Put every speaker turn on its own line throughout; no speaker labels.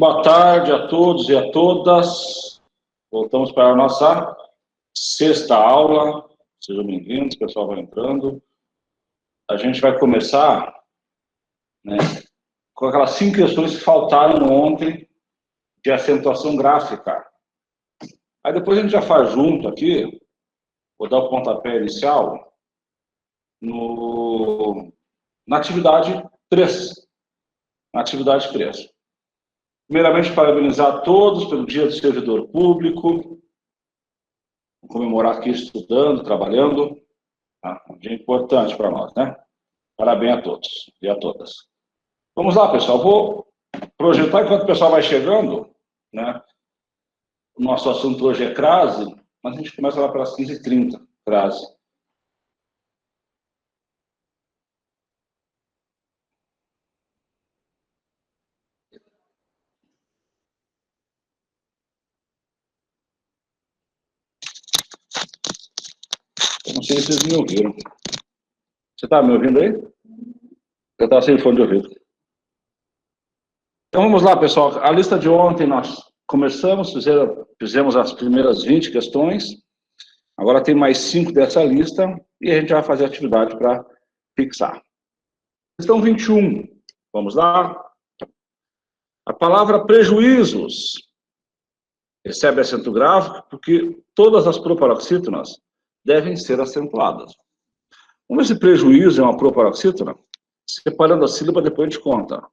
Boa tarde a todos e a todas. Voltamos para a nossa sexta aula. Sejam bem-vindos, o pessoal vai entrando. A gente vai começar, né, com aquelas 5 questões que faltaram ontem de acentuação gráfica. Aí depois a gente já faz junto aqui, vou dar o pontapé inicial, na atividade 3. Na atividade 3. Primeiramente, parabenizar a todos pelo Dia do Servidor Público. Vou comemorar aqui estudando, trabalhando. Tá? Um dia importante para nós, né? Parabéns a todos e a todas. Vamos lá, pessoal. Vou projetar enquanto o pessoal vai chegando, né? O nosso assunto hoje é crase, mas a gente começa lá pelas 15h30, crase. Eu não sei se vocês me ouviram. Você está me ouvindo aí? Eu estava sem fone de ouvido. Então vamos lá, pessoal. A lista de ontem nós começamos, fizemos as primeiras 20 questões. Agora tem mais 5 dessa lista e a gente vai fazer a atividade para fixar. Questão 21. Vamos lá. A palavra prejuízos recebe acento gráfico porque todas as proparoxítonas devem ser acentuadas. Vamos ver se prejuízo é uma proparoxítona? Separando a sílaba, depois a gente conta.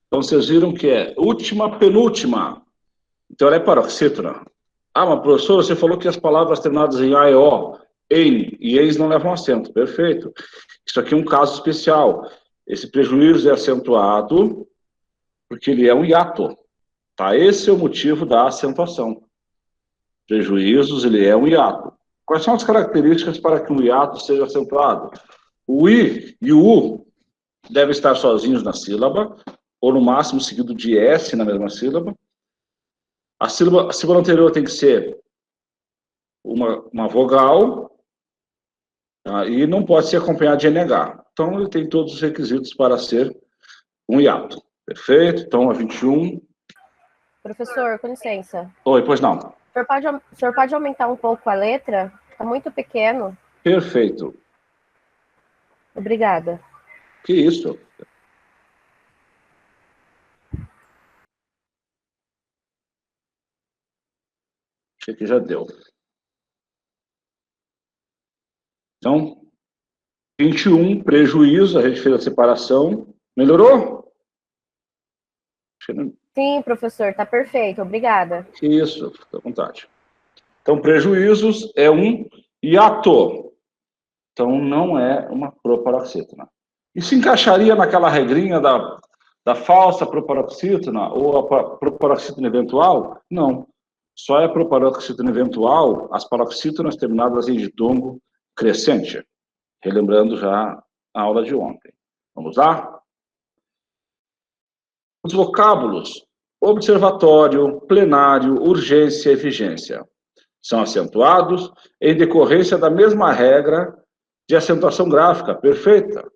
Então, vocês viram que é última, penúltima. Então, ela é paroxítona. Ah, mas professor, você falou que as palavras terminadas em A e O, em e eis não levam acento. Perfeito. Isso aqui é um caso especial. Esse prejuízo é acentuado porque ele é um hiato. Tá? Esse é o motivo da acentuação. Prejuízos, ele é um hiato. Quais são as características para que um hiato seja acentuado? O I e o U devem estar sozinhos na sílaba, ou no máximo seguido de S na mesma sílaba. A sílaba anterior tem que ser uma vogal, tá? E não pode ser acompanhada de NH. Então, ele tem todos os requisitos para ser um hiato. Perfeito? Então, a 21.
Professor, com licença.
Oi, pois não.
O senhor pode aumentar um pouco a letra? Está muito pequeno.
Perfeito.
Obrigada.
Que isso? Achei que já deu. Então, 21, prejuízo, a gente fez a separação. Melhorou?
Sim, professor, está perfeito. Obrigada.
Isso, fica à vontade. Então, prejuízos é um hiato. Então, não é uma proparoxítona. E se encaixaria naquela regrinha da falsa proparoxítona ou a proparoxítona eventual? Não. Só é proparoxítona eventual as paroxítonas terminadas em ditongo crescente. Relembrando já a aula de ontem. Vamos lá? Os vocábulos observatório, plenário, urgência e vigência são acentuados em decorrência da mesma regra de acentuação gráfica, perfeita,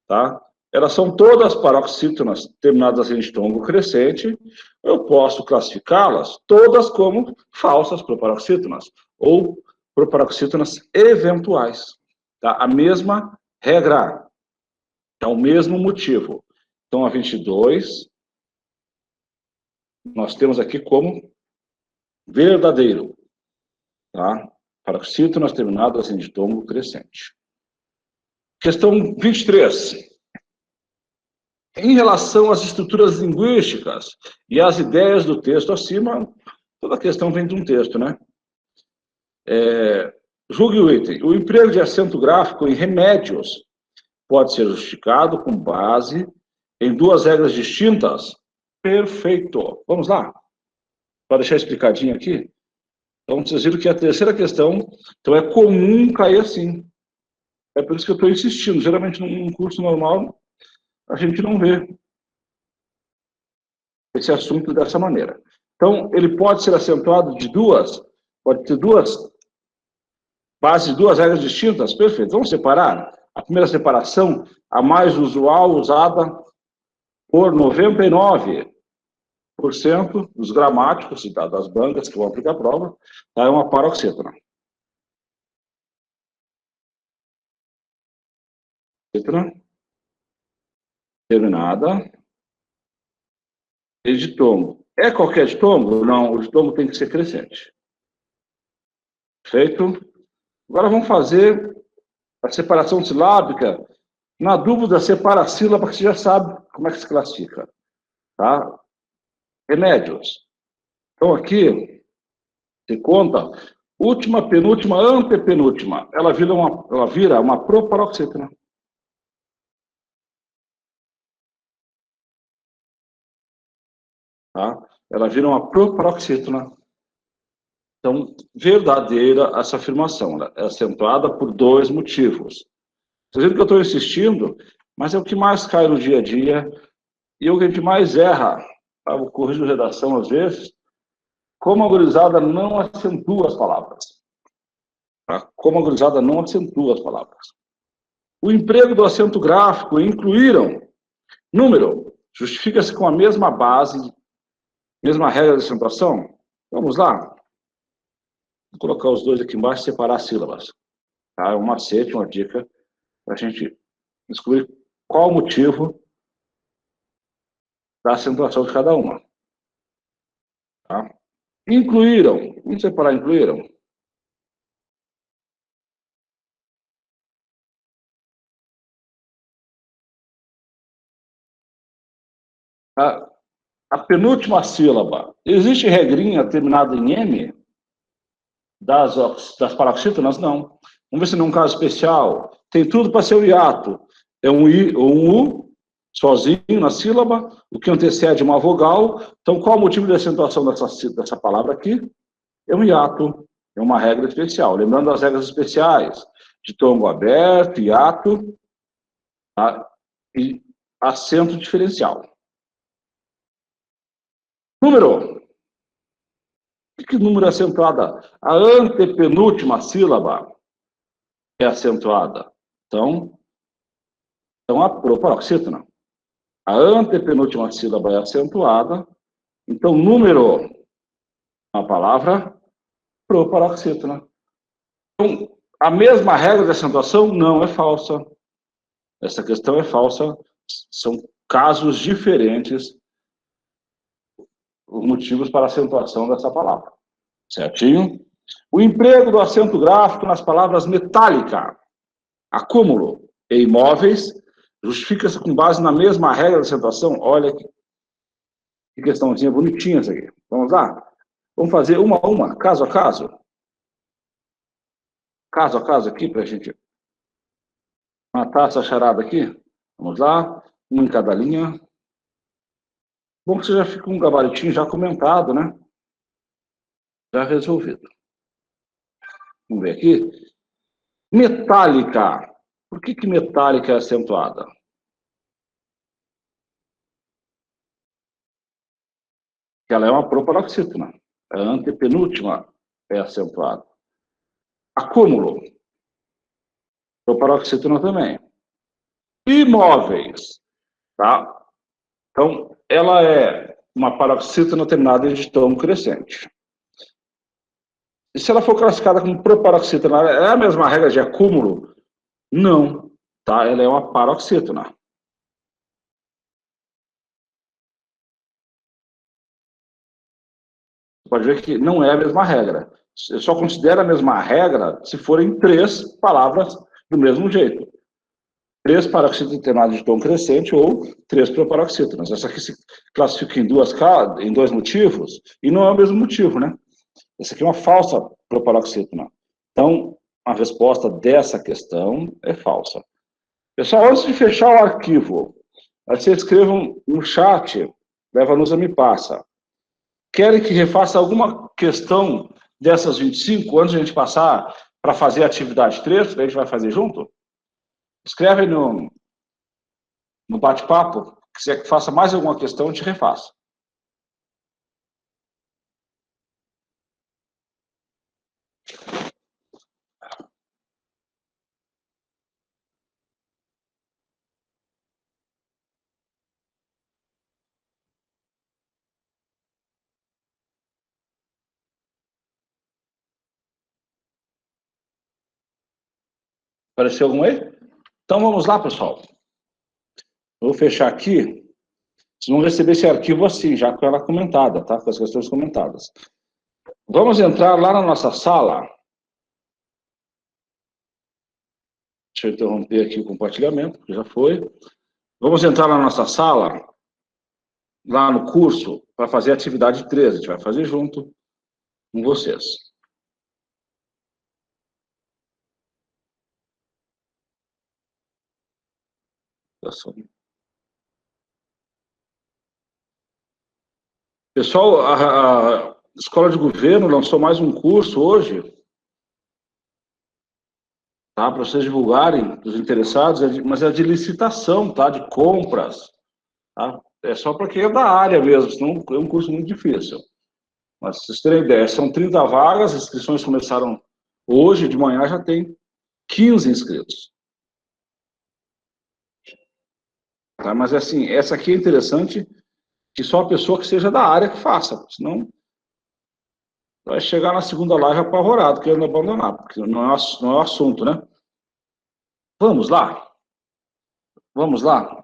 tá? Elas são todas paroxítonas terminadas em ditongo crescente. Eu posso classificá-las todas como falsas proparoxítonas ou proparoxítonas eventuais, tá? A mesma regra, é o mesmo motivo. Então, a 22, nós temos aqui como verdadeiro, tá? Paroxítonas terminadas em ditongo crescente. Questão 23. Em relação às estruturas linguísticas e às ideias do texto acima, toda a questão vem de um texto, né? Julgue o item. O emprego de acento gráfico em remédios pode ser justificado com base em 2 regras distintas. Perfeito. Vamos lá? Para deixar explicadinho aqui. Então, vocês viram que a terceira questão, então é comum cair assim. É por isso que eu estou insistindo. Geralmente, num curso normal, a gente não vê esse assunto dessa maneira. Então, ele pode ser acentuado de pode ter 2 bases, 2 regras distintas. Perfeito. Vamos separar? A primeira separação, a mais usual, usada por 99% dos gramáticos e das bancas que vão aplicar a prova, é uma paroxítona. Terminada. E ditongo. É qualquer ditongo? Não, o ditongo tem que ser crescente. Feito? Agora vamos fazer a separação silábica. Na dúvida, separa a sílaba, que você já sabe como é que se classifica. Tá? Remédios. Então, aqui, se conta, última, penúltima, antepenúltima. Ela vira uma proparoxítona. Tá? Ela vira uma proparoxítona. Então, verdadeira essa afirmação. Ela é acentuada por dois motivos. Vocês viram que eu estou insistindo, mas é o que mais cai no dia a dia e é o que a gente mais erra. Tá? Eu corrijo redação às vezes. Como a gurizada não acentua as palavras. Tá? Como a gurizada não acentua as palavras. O emprego do acento gráfico incluíram número. Justifica-se com a mesma base, mesma regra de acentuação. Vamos lá. Vou colocar os dois aqui embaixo e separar as sílabas. Tá? É um macete, uma dica para a gente descobrir qual o motivo da acentuação de cada uma. Tá? Incluíram. Vamos separar incluíram. A penúltima sílaba. Existe regrinha terminada em M das paroxítonas? Não. Vamos ver se não é um caso especial. Tem tudo para ser o hiato. É um I ou um U, sozinho na sílaba, o que antecede uma vogal. Então, qual o motivo de acentuação dessa palavra aqui? É um hiato. É uma regra especial. Lembrando as regras especiais. Ditongo aberto, hiato, tá? E acento diferencial. Número. Que número é acentuada? A antepenúltima sílaba é acentuada. Então a proparoxítona. A antepenúltima sílaba é acentuada. Então, número, a palavra proparoxítona. Então, a mesma regra de acentuação não é falsa. Essa questão é falsa. São casos diferentes os motivos para a acentuação dessa palavra. Certinho? O emprego do acento gráfico nas palavras metálica, acúmulo e imóveis justifica-se com base na mesma regra de acentuação. Olha que questãozinha bonitinha essa aqui. Vamos lá? Vamos fazer uma a uma, caso a caso. Caso a caso aqui, para a gente matar essa charada aqui. Vamos lá, um em cada linha. Bom que você já fica um gabaritinho já comentado, né? Já resolvido. Vamos ver aqui. Metálica. Por que metálica é acentuada? Porque ela é uma proparoxítona. A antepenúltima é acentuada. Acúmulo. Proparoxítona também. Imóveis. Tá? Então, ela é uma paroxítona terminada em ditongo crescente. E se ela for classificada como proparoxítona, é a mesma regra de acúmulo? Não. Tá? Ela é uma paroxítona. Pode ver que não é a mesma regra. Eu só considero a mesma regra se forem três palavras do mesmo jeito. Três paroxítonas terminadas de tom crescente ou três proparoxítonas. Essa aqui se classifica em dois motivos e não é o mesmo motivo, né? Essa aqui é uma falsa proparoxítona. Então, a resposta dessa questão é falsa. Pessoal, antes de fechar o arquivo, vocês escrevam no chat, Leva-nos a Me Passa. Querem que refaça alguma questão dessas 25 antes de a gente passar para fazer a atividade 3, que a gente vai fazer junto? Escreve no bate-papo, que se faça mais alguma questão, a gente refaça. Apareceu algum aí? Então vamos lá, pessoal. Vou fechar aqui. Vocês vão receber esse arquivo assim, já com ela comentada, tá? Com as questões comentadas. Vamos entrar lá na nossa sala. Deixa eu interromper aqui o compartilhamento, que já foi. Vamos entrar na nossa sala, lá no curso, para fazer a atividade 13. A gente vai fazer junto com vocês. Pessoal, a Escola de Governo lançou mais um curso hoje, tá? Para vocês divulgarem, os interessados, mas é de licitação, tá? De compras, tá? É só para quem é da área mesmo, senão é um curso muito difícil. Mas vocês terem ideia, são 30 vagas, as inscrições começaram hoje, de manhã já tem 15 inscritos. Tá? Mas assim, essa aqui é interessante, que só a pessoa que seja da área que faça, senão vai chegar na segunda live apavorado, querendo abandonar, porque não é o assunto, né? Vamos lá? Vamos lá?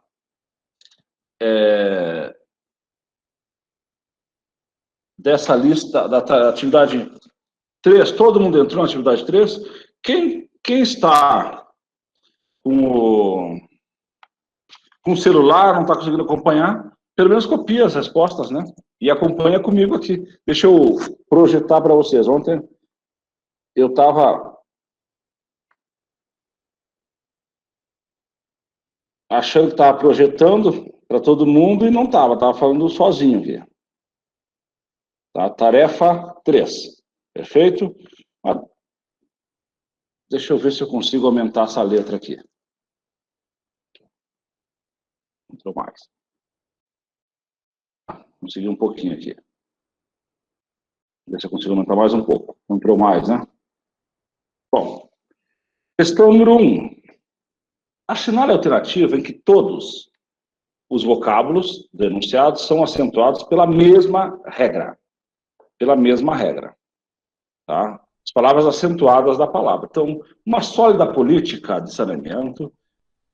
Dessa lista da atividade 3, todo mundo entrou na atividade 3? Quem está com o celular, não está conseguindo acompanhar, pelo menos copia as respostas, né? E acompanha comigo aqui. Deixa eu projetar para vocês. Ontem eu estava achando que estava projetando para todo mundo e não estava falando sozinho aqui. Tá? Tarefa 3. Perfeito? Deixa eu ver se eu consigo aumentar essa letra aqui. Entrou mais. Consegui um pouquinho aqui. Ver se eu consigo aumentar mais um pouco. Entrou mais, né? Bom, questão número 1. Assinale a alternativa em que todos os vocábulos denunciados são acentuados pela mesma regra. Pela mesma regra. Tá? As palavras acentuadas da palavra. Então, uma sólida política de saneamento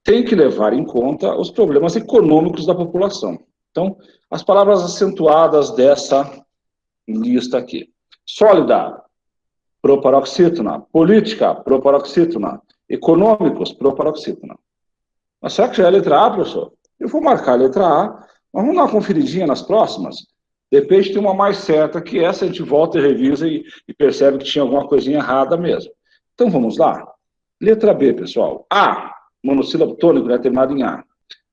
tem que levar em conta os problemas econômicos da população. Então, as palavras acentuadas dessa lista aqui. Sólida, proparoxítona. Política, proparoxítona. Econômicos, proparoxítona. Mas será que já é a letra A, professor? Eu vou marcar a letra A, mas vamos dar uma conferidinha nas próximas? De repente tem uma mais certa que essa, a gente volta e revisa e percebe que tinha alguma coisinha errada mesmo. Então vamos lá. Letra B, pessoal. A, monossílabo tônico, né, terminado em A.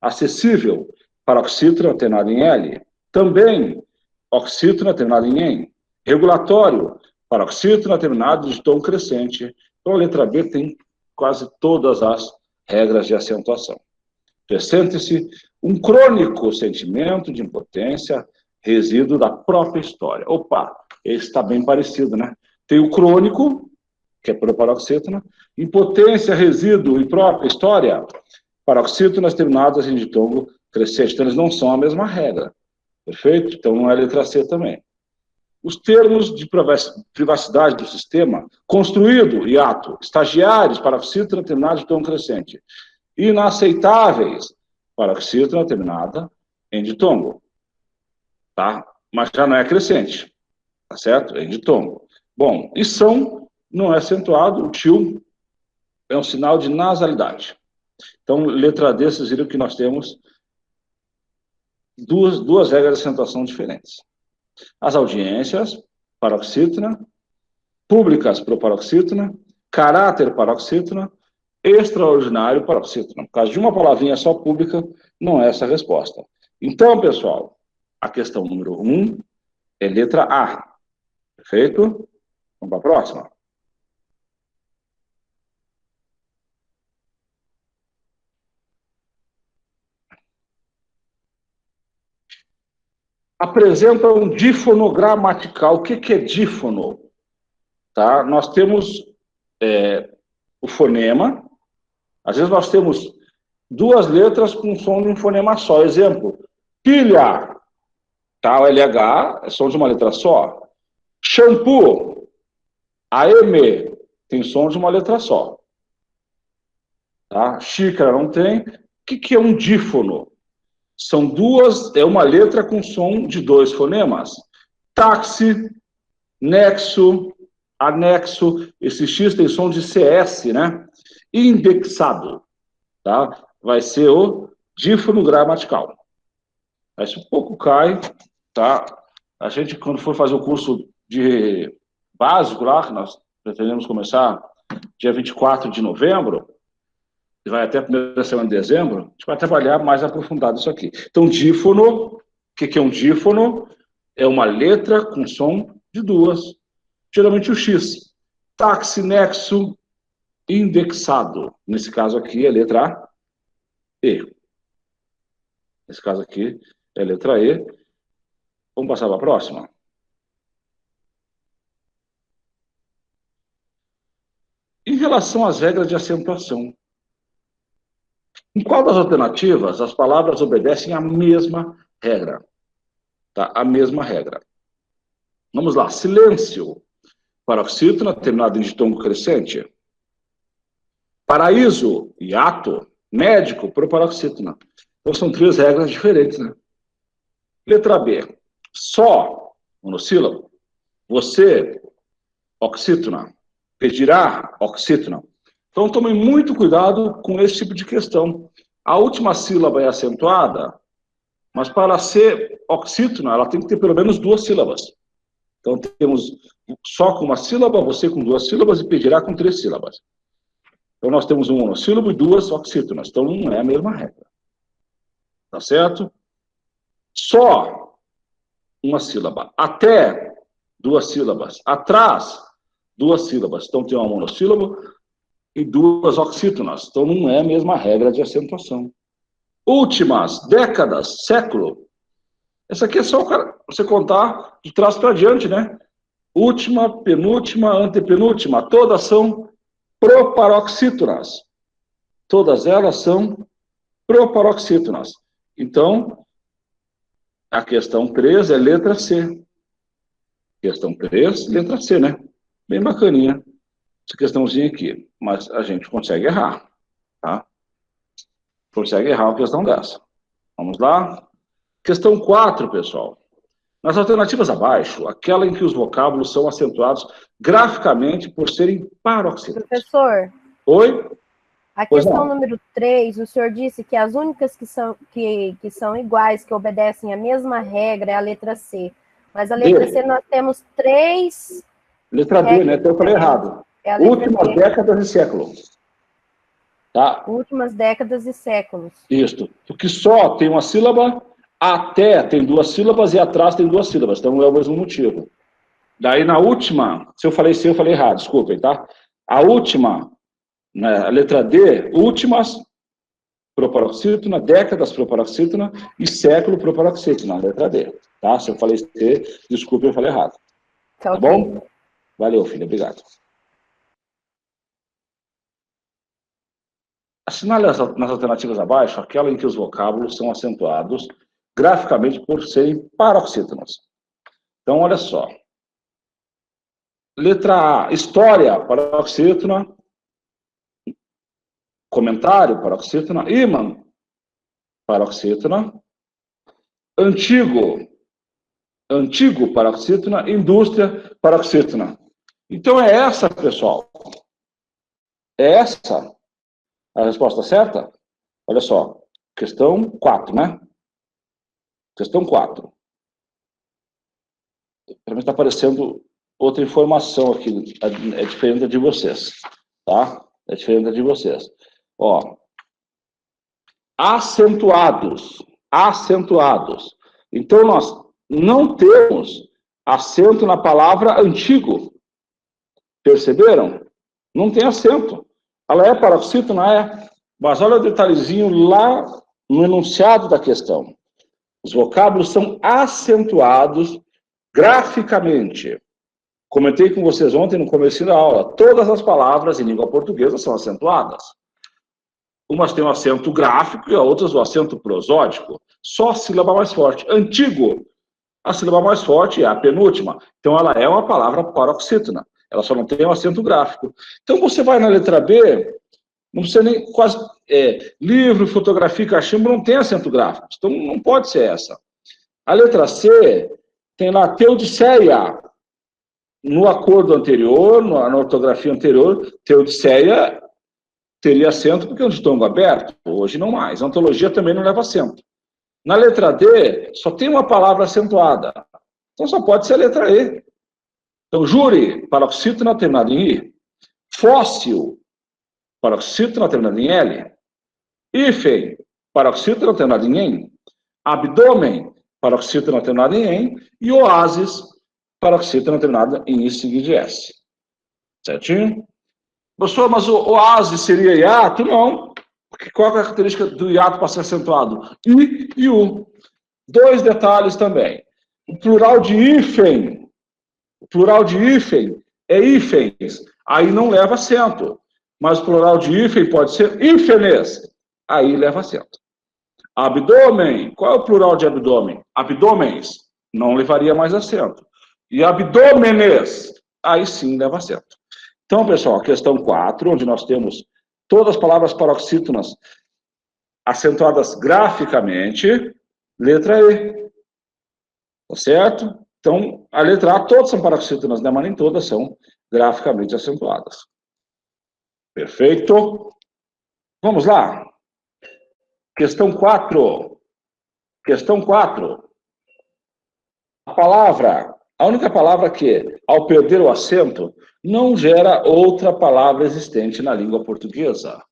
Acessível, paroxítona, terminado em L. Também, oxítona, terminado em EN. Regulatório, paroxítona, terminado de tom crescente. Então a letra B tem quase todas as regras de acentuação. Sente-se um crônico sentimento de impotência, resíduo da própria história. Opa, esse está bem parecido, né? Tem o crônico, que é proparoxítona, impotência, resíduo e própria história, paroxítonas terminadas em ditongo crescente. Então, eles não são a mesma regra, perfeito? Então, não é a letra C também. Os termos de privacidade do sistema, construído, hiato, estagiários, paroxítona terminada de tom crescente, inaceitáveis, paroxítona terminada em ditongo, tá? Mas já não é crescente, tá certo? É em ditongo. Bom, e são, não é acentuado, o tio é um sinal de nasalidade. Então, letra D, vocês viram que nós temos duas regras de acentuação diferentes. As audiências, paroxítona, públicas, proparoxítona, caráter, paroxítona, extraordinário, paroxítona. Por causa de uma palavrinha só pública, não é essa a resposta. Então, pessoal, a questão número 1 é letra A. Perfeito? Vamos para a próxima. Apresenta um dífono gramatical. O que é dífono? Tá? Nós temos o fonema. Às vezes nós temos duas letras com som de um fonema só. Exemplo, pilha. Tá? O LH é som de uma letra só. Shampoo. A M tem som de uma letra só. Tá? Xícara não tem. O que é um dífono? São duas, é uma letra com som de dois fonemas. Táxi, nexo, anexo, esse X tem som de CS, né? Indexado, tá? Vai ser o dífono gramatical. Aí se um pouco cai, tá? A gente, quando for fazer o curso de básico lá, que nós pretendemos começar dia 24 de novembro, e vai até a primeira semana de dezembro, a gente vai trabalhar mais aprofundado isso aqui. Então, dífono, o que é um dífono? É uma letra com som de duas, geralmente o X. Táxi, nexo, indexado. Nesse caso aqui é a letra E. Nesse caso aqui é a letra E. Vamos passar para a próxima? Em relação às regras de acentuação, em qual das alternativas as palavras obedecem à mesma regra? Tá? A mesma regra. Vamos lá. Silêncio, paroxítona, terminado em ditongo crescente. Paraíso, hiato. Médico, proparoxítona. Então são três regras diferentes, né? Letra B. Só, monossílabo. Você, oxítona. Pedirá, oxítona. Então tomem muito cuidado com esse tipo de questão. A última sílaba é acentuada, mas para ser oxítona, ela tem que ter pelo menos duas sílabas. Então temos só com uma sílaba, você com duas sílabas e pedirá com três sílabas. Então nós temos um monossílabo e duas oxítonas. Então não é a mesma regra. Tá certo? Só uma sílaba. Até, duas sílabas. Atrás, duas sílabas. Então tem um monossílabo e duas oxítonas. Então não é a mesma regra de acentuação. Últimas, décadas, século. Essa aqui é só você contar de trás para diante, né? Última, penúltima, antepenúltima. Todas são proparoxítonas. Todas elas são proparoxítonas. Então, a questão 3 é letra C. Questão 3, letra C, né? Bem bacaninha essa questãozinha aqui. Mas a gente consegue errar, tá? Consegue errar uma questão dessa. Vamos lá? Questão 4, pessoal. Nas alternativas abaixo, aquela em que os vocábulos são acentuados graficamente por serem paroxítonos.
Professor.
Oi?
A questão número 3, o senhor disse que as únicas que são iguais, que obedecem a mesma regra, é a letra C. Mas a letra C nós temos 3...
Letra B, né? Então eu falei errado.
É
Últimas décadas e séculos. Tá?
Últimas décadas e séculos.
Isso. Porque só tem uma sílaba, até tem duas sílabas e atrás tem duas sílabas. Então não é o mesmo motivo. Daí na última, se eu falei C, eu falei errado, desculpem, tá? A última, né, a letra D, últimas, proparoxítona, décadas proparoxítona e século proparoxítona, letra D. Tá? Se eu falei C, desculpem, eu falei errado. Tá bom? Valeu, filha, obrigado. Assinale nas alternativas abaixo aquela em que os vocábulos são acentuados graficamente por serem paroxítonos. Então, olha só. Letra A, história, paroxítona. Comentário, paroxítona. Ímã, paroxítona. Antigo, paroxítona. Indústria, paroxítona. Então, é essa, pessoal. É essa a resposta certa? Olha só. Questão 4, né? Questão 4. Para mim está aparecendo outra informação aqui. É diferente de vocês. Tá? É diferente de vocês. Ó. Acentuados. Acentuados. Então, nós não temos acento na palavra antigo. Perceberam? Não tem acento. Ela é paroxítona, é. Mas olha o detalhezinho lá no enunciado da questão. Os vocábulos são acentuados graficamente. Comentei com vocês ontem no começo da aula. Todas as palavras em língua portuguesa são acentuadas. Umas têm um acento gráfico e outras o acento prosódico. Só a sílaba mais forte. Antigo, a sílaba mais forte é a penúltima. Então ela é uma palavra paroxítona. Ela só não tem um acento gráfico. Então você vai na letra B, Não precisa nem quase... livro, fotografia, cachimbo não tem acento gráfico. Então, não pode ser essa. A letra C tem lá teodiceia. No acordo anterior, na ortografia anterior, teodiceia teria acento porque é um ditongo aberto. Hoje não mais. A ontologia também não leva acento. Na letra D, só tem uma palavra acentuada. Então, só pode ser a letra E. Então, júri, paroxítona terminada em I. Fóssil, paroxítona terminada em L. Hífen, paroxítona terminada em EN. Abdômen, paroxítona terminada em EN. E oásis, paroxítona terminada em I seguido de S. Certinho? Professor, mas o oásis seria hiato? Não. Porque qual é a característica do hiato para ser acentuado? I e U. 2 detalhes também. O plural de hífen é hífens. Aí não leva acento. Mas o plural de hífen pode ser hífenes. Aí leva acento. Abdômen. Qual é o plural de abdômen? Abdômens. Não levaria mais acento. E abdômenes. Aí sim leva acento. Então, pessoal, a questão 4, onde nós temos todas as palavras paroxítonas acentuadas graficamente, letra E. Tá certo? Então, a letra A, todas são paroxítonas, né? Mas nem todas são graficamente acentuadas. Perfeito? Vamos lá. Questão 4. Questão 4. A única palavra que, ao perder o acento, não gera outra palavra existente na língua portuguesa.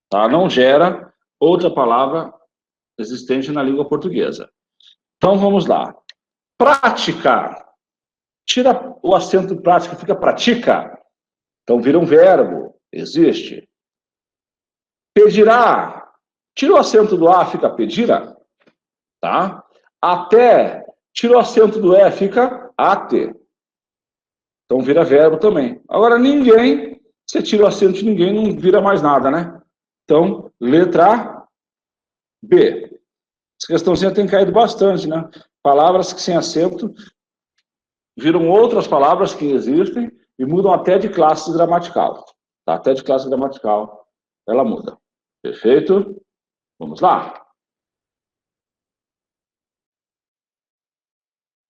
Tá? Não gera outra palavra existente na língua portuguesa. Então, vamos lá. Prática. Tira o acento prática, fica pratica. Então, vira um verbo. Existe. Pedirá. Tira o acento do A, fica pedira. Tá? Até. Tira o acento do E, fica ate. Então, vira verbo também. Agora, ninguém. Você tira o acento de ninguém, não vira mais nada, né? Então, letra B. Essa questãozinha tem caído bastante, né? Palavras que sem acento viram outras palavras que existem e mudam até de classe gramatical. Tá? Até de classe gramatical ela muda. Perfeito? Vamos lá.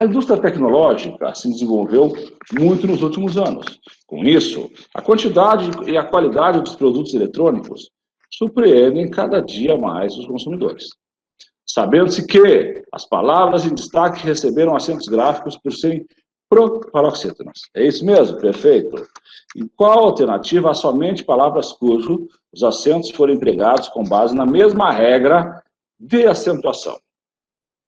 A indústria tecnológica se desenvolveu muito nos últimos anos. Com isso, a quantidade e a qualidade dos produtos eletrônicos surpreendem cada dia mais os consumidores. Sabendo-se que as palavras em destaque receberam acentos gráficos por serem paroxítonas. É isso mesmo? Perfeito. Em qual alternativa há somente palavras cujo os acentos foram empregados com base na mesma regra de acentuação?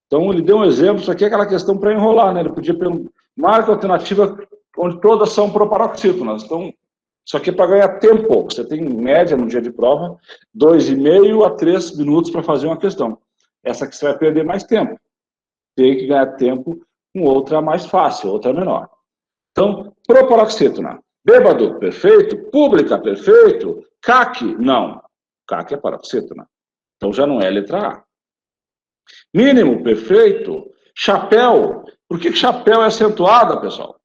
Então, ele deu um exemplo, isso aqui é aquela questão para enrolar, né? Ele podia perguntar, marca a alternativa onde todas são proparoxítonas. Então, isso aqui é para ganhar tempo. Você tem, em média, no dia de prova, 2,5 a 3 minutos para fazer uma questão. Essa aqui você vai perder mais tempo. Tem que ganhar tempo com outra mais fácil, outra menor. Então, proparoxítona. Bêbado, perfeito. Pública, perfeito. CAC, não. CAC é paroxítona. Então, já não é letra A. Mínimo, perfeito. Chapéu. Por que chapéu é acentuada, pessoal?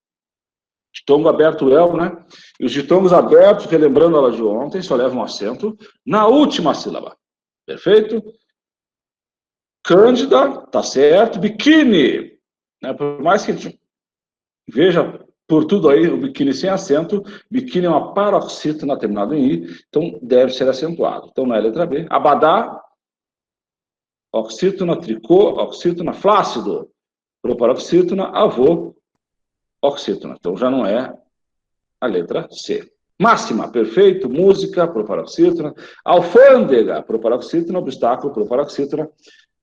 Ditongo aberto é, né? E os ditongos abertos, relembrando a aula de ontem, só levam acento na última sílaba. Perfeito? Cândida, tá certo. Biquíni. Né? Por mais que a gente veja por tudo aí, o biquíni sem acento, biquíni é uma paroxítona terminada em I, então deve ser acentuado. Então, não é letra B. Abadá, oxítona, tricô, oxítona, flácido, proparoxítona, avô, oxítona. Então, já não é a letra C. Máxima, perfeito, música, proparoxítona, alfândega, proparoxítona, obstáculo, proparoxítona.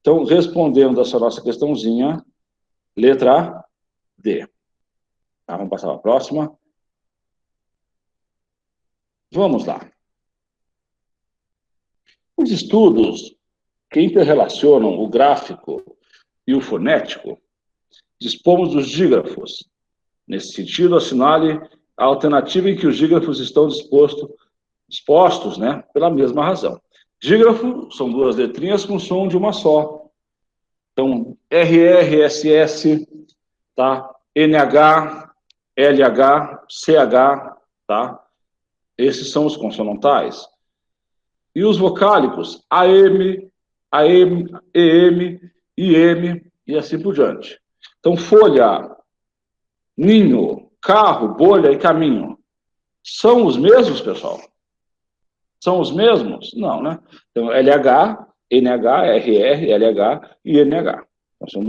Então, respondendo essa nossa questãozinha, letra D. Tá, vamos passar para a próxima. Vamos lá. Os estudos que interrelacionam o gráfico e o fonético, dispomos dos dígrafos. Nesse sentido, assinale a alternativa em que os dígrafos estão dispostos, né, pela mesma razão. Dígrafo são duas letrinhas com som de uma só. Então, RR, SS, tá? NH, LH, CH, tá? Esses são os consonantais. E os vocálicos, AM, AM, EM, IM e assim por diante. Então, folha, ninho, carro, bolha e caminho. São os mesmos, pessoal? São os mesmos? Não, né? Então, LH, NH, RR, LH e NH. Então, são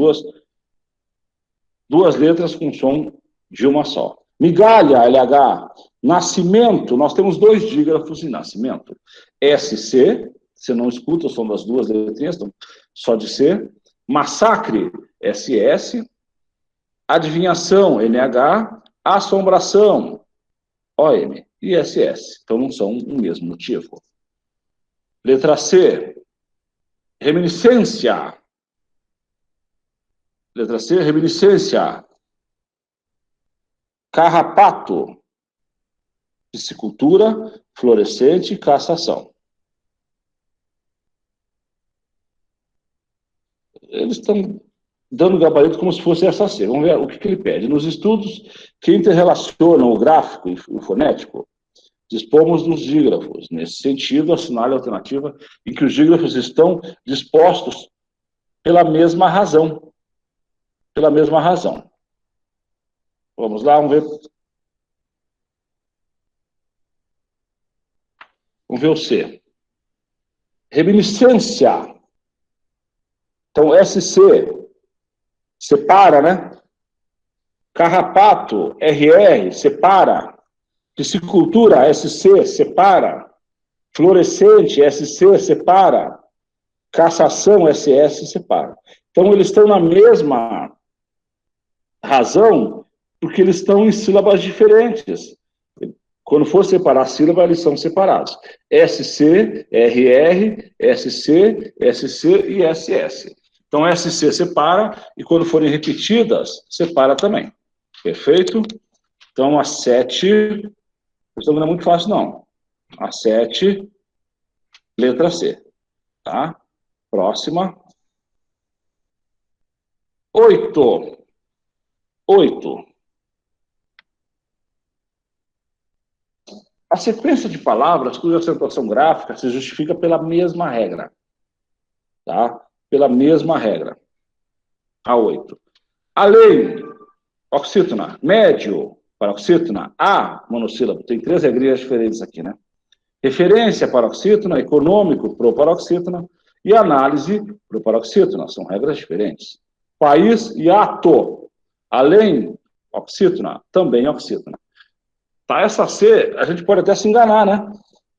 duas letras com som de uma só. Migalha, LH. Nascimento, nós temos dois dígrafos em nascimento. SC, você não escuta o som das duas letrinhas, então, só de C. Massacre, SS. Adivinhação, NH. Assombração, OM e SS. Então, não são o mesmo motivo. Letra C, reminiscência. Letra C, reminiscência. Carrapato, piscicultura, florescente, cassação. Eles estão dando gabarito como se fosse essa C. Vamos ver o que ele pede. Nos estudos que interrelacionam o gráfico e o fonético, dispomos dos dígrafos. Nesse sentido, assinale a alternativa em que os dígrafos estão dispostos pela mesma razão. Pela mesma razão. Vamos lá, vamos ver. Vamos ver o C. Reminiscência. Então, SC, separa, né? Carrapato, RR, separa. Piscicultura, SC, separa. Florescente, SC, separa. Cassação, SS, separa. Então, eles estão na mesma razão, porque eles estão em sílabas diferentes. Quando for separar a sílaba, eles são separados. SC, RR, SC, SC e SS. Então, SC separa, e quando forem repetidas, separa também. Perfeito? Então, a 7... Isso não é muito fácil, não. A 7, letra C. Tá? Próxima. 8. 8. A sequência de palavras cuja acentuação gráfica se justifica pela mesma regra. Tá? Pela mesma regra. A 8. Além, oxítona, médio, paroxítona, A, monossílabo. Tem 3 regrinhas diferentes aqui, né? Referência, paroxítona, econômico, proparoxítona, e análise, proparoxítona. São regras diferentes. País e ato. Além, oxítona, também oxítona. Tá, essa C, a gente pode até se enganar, né?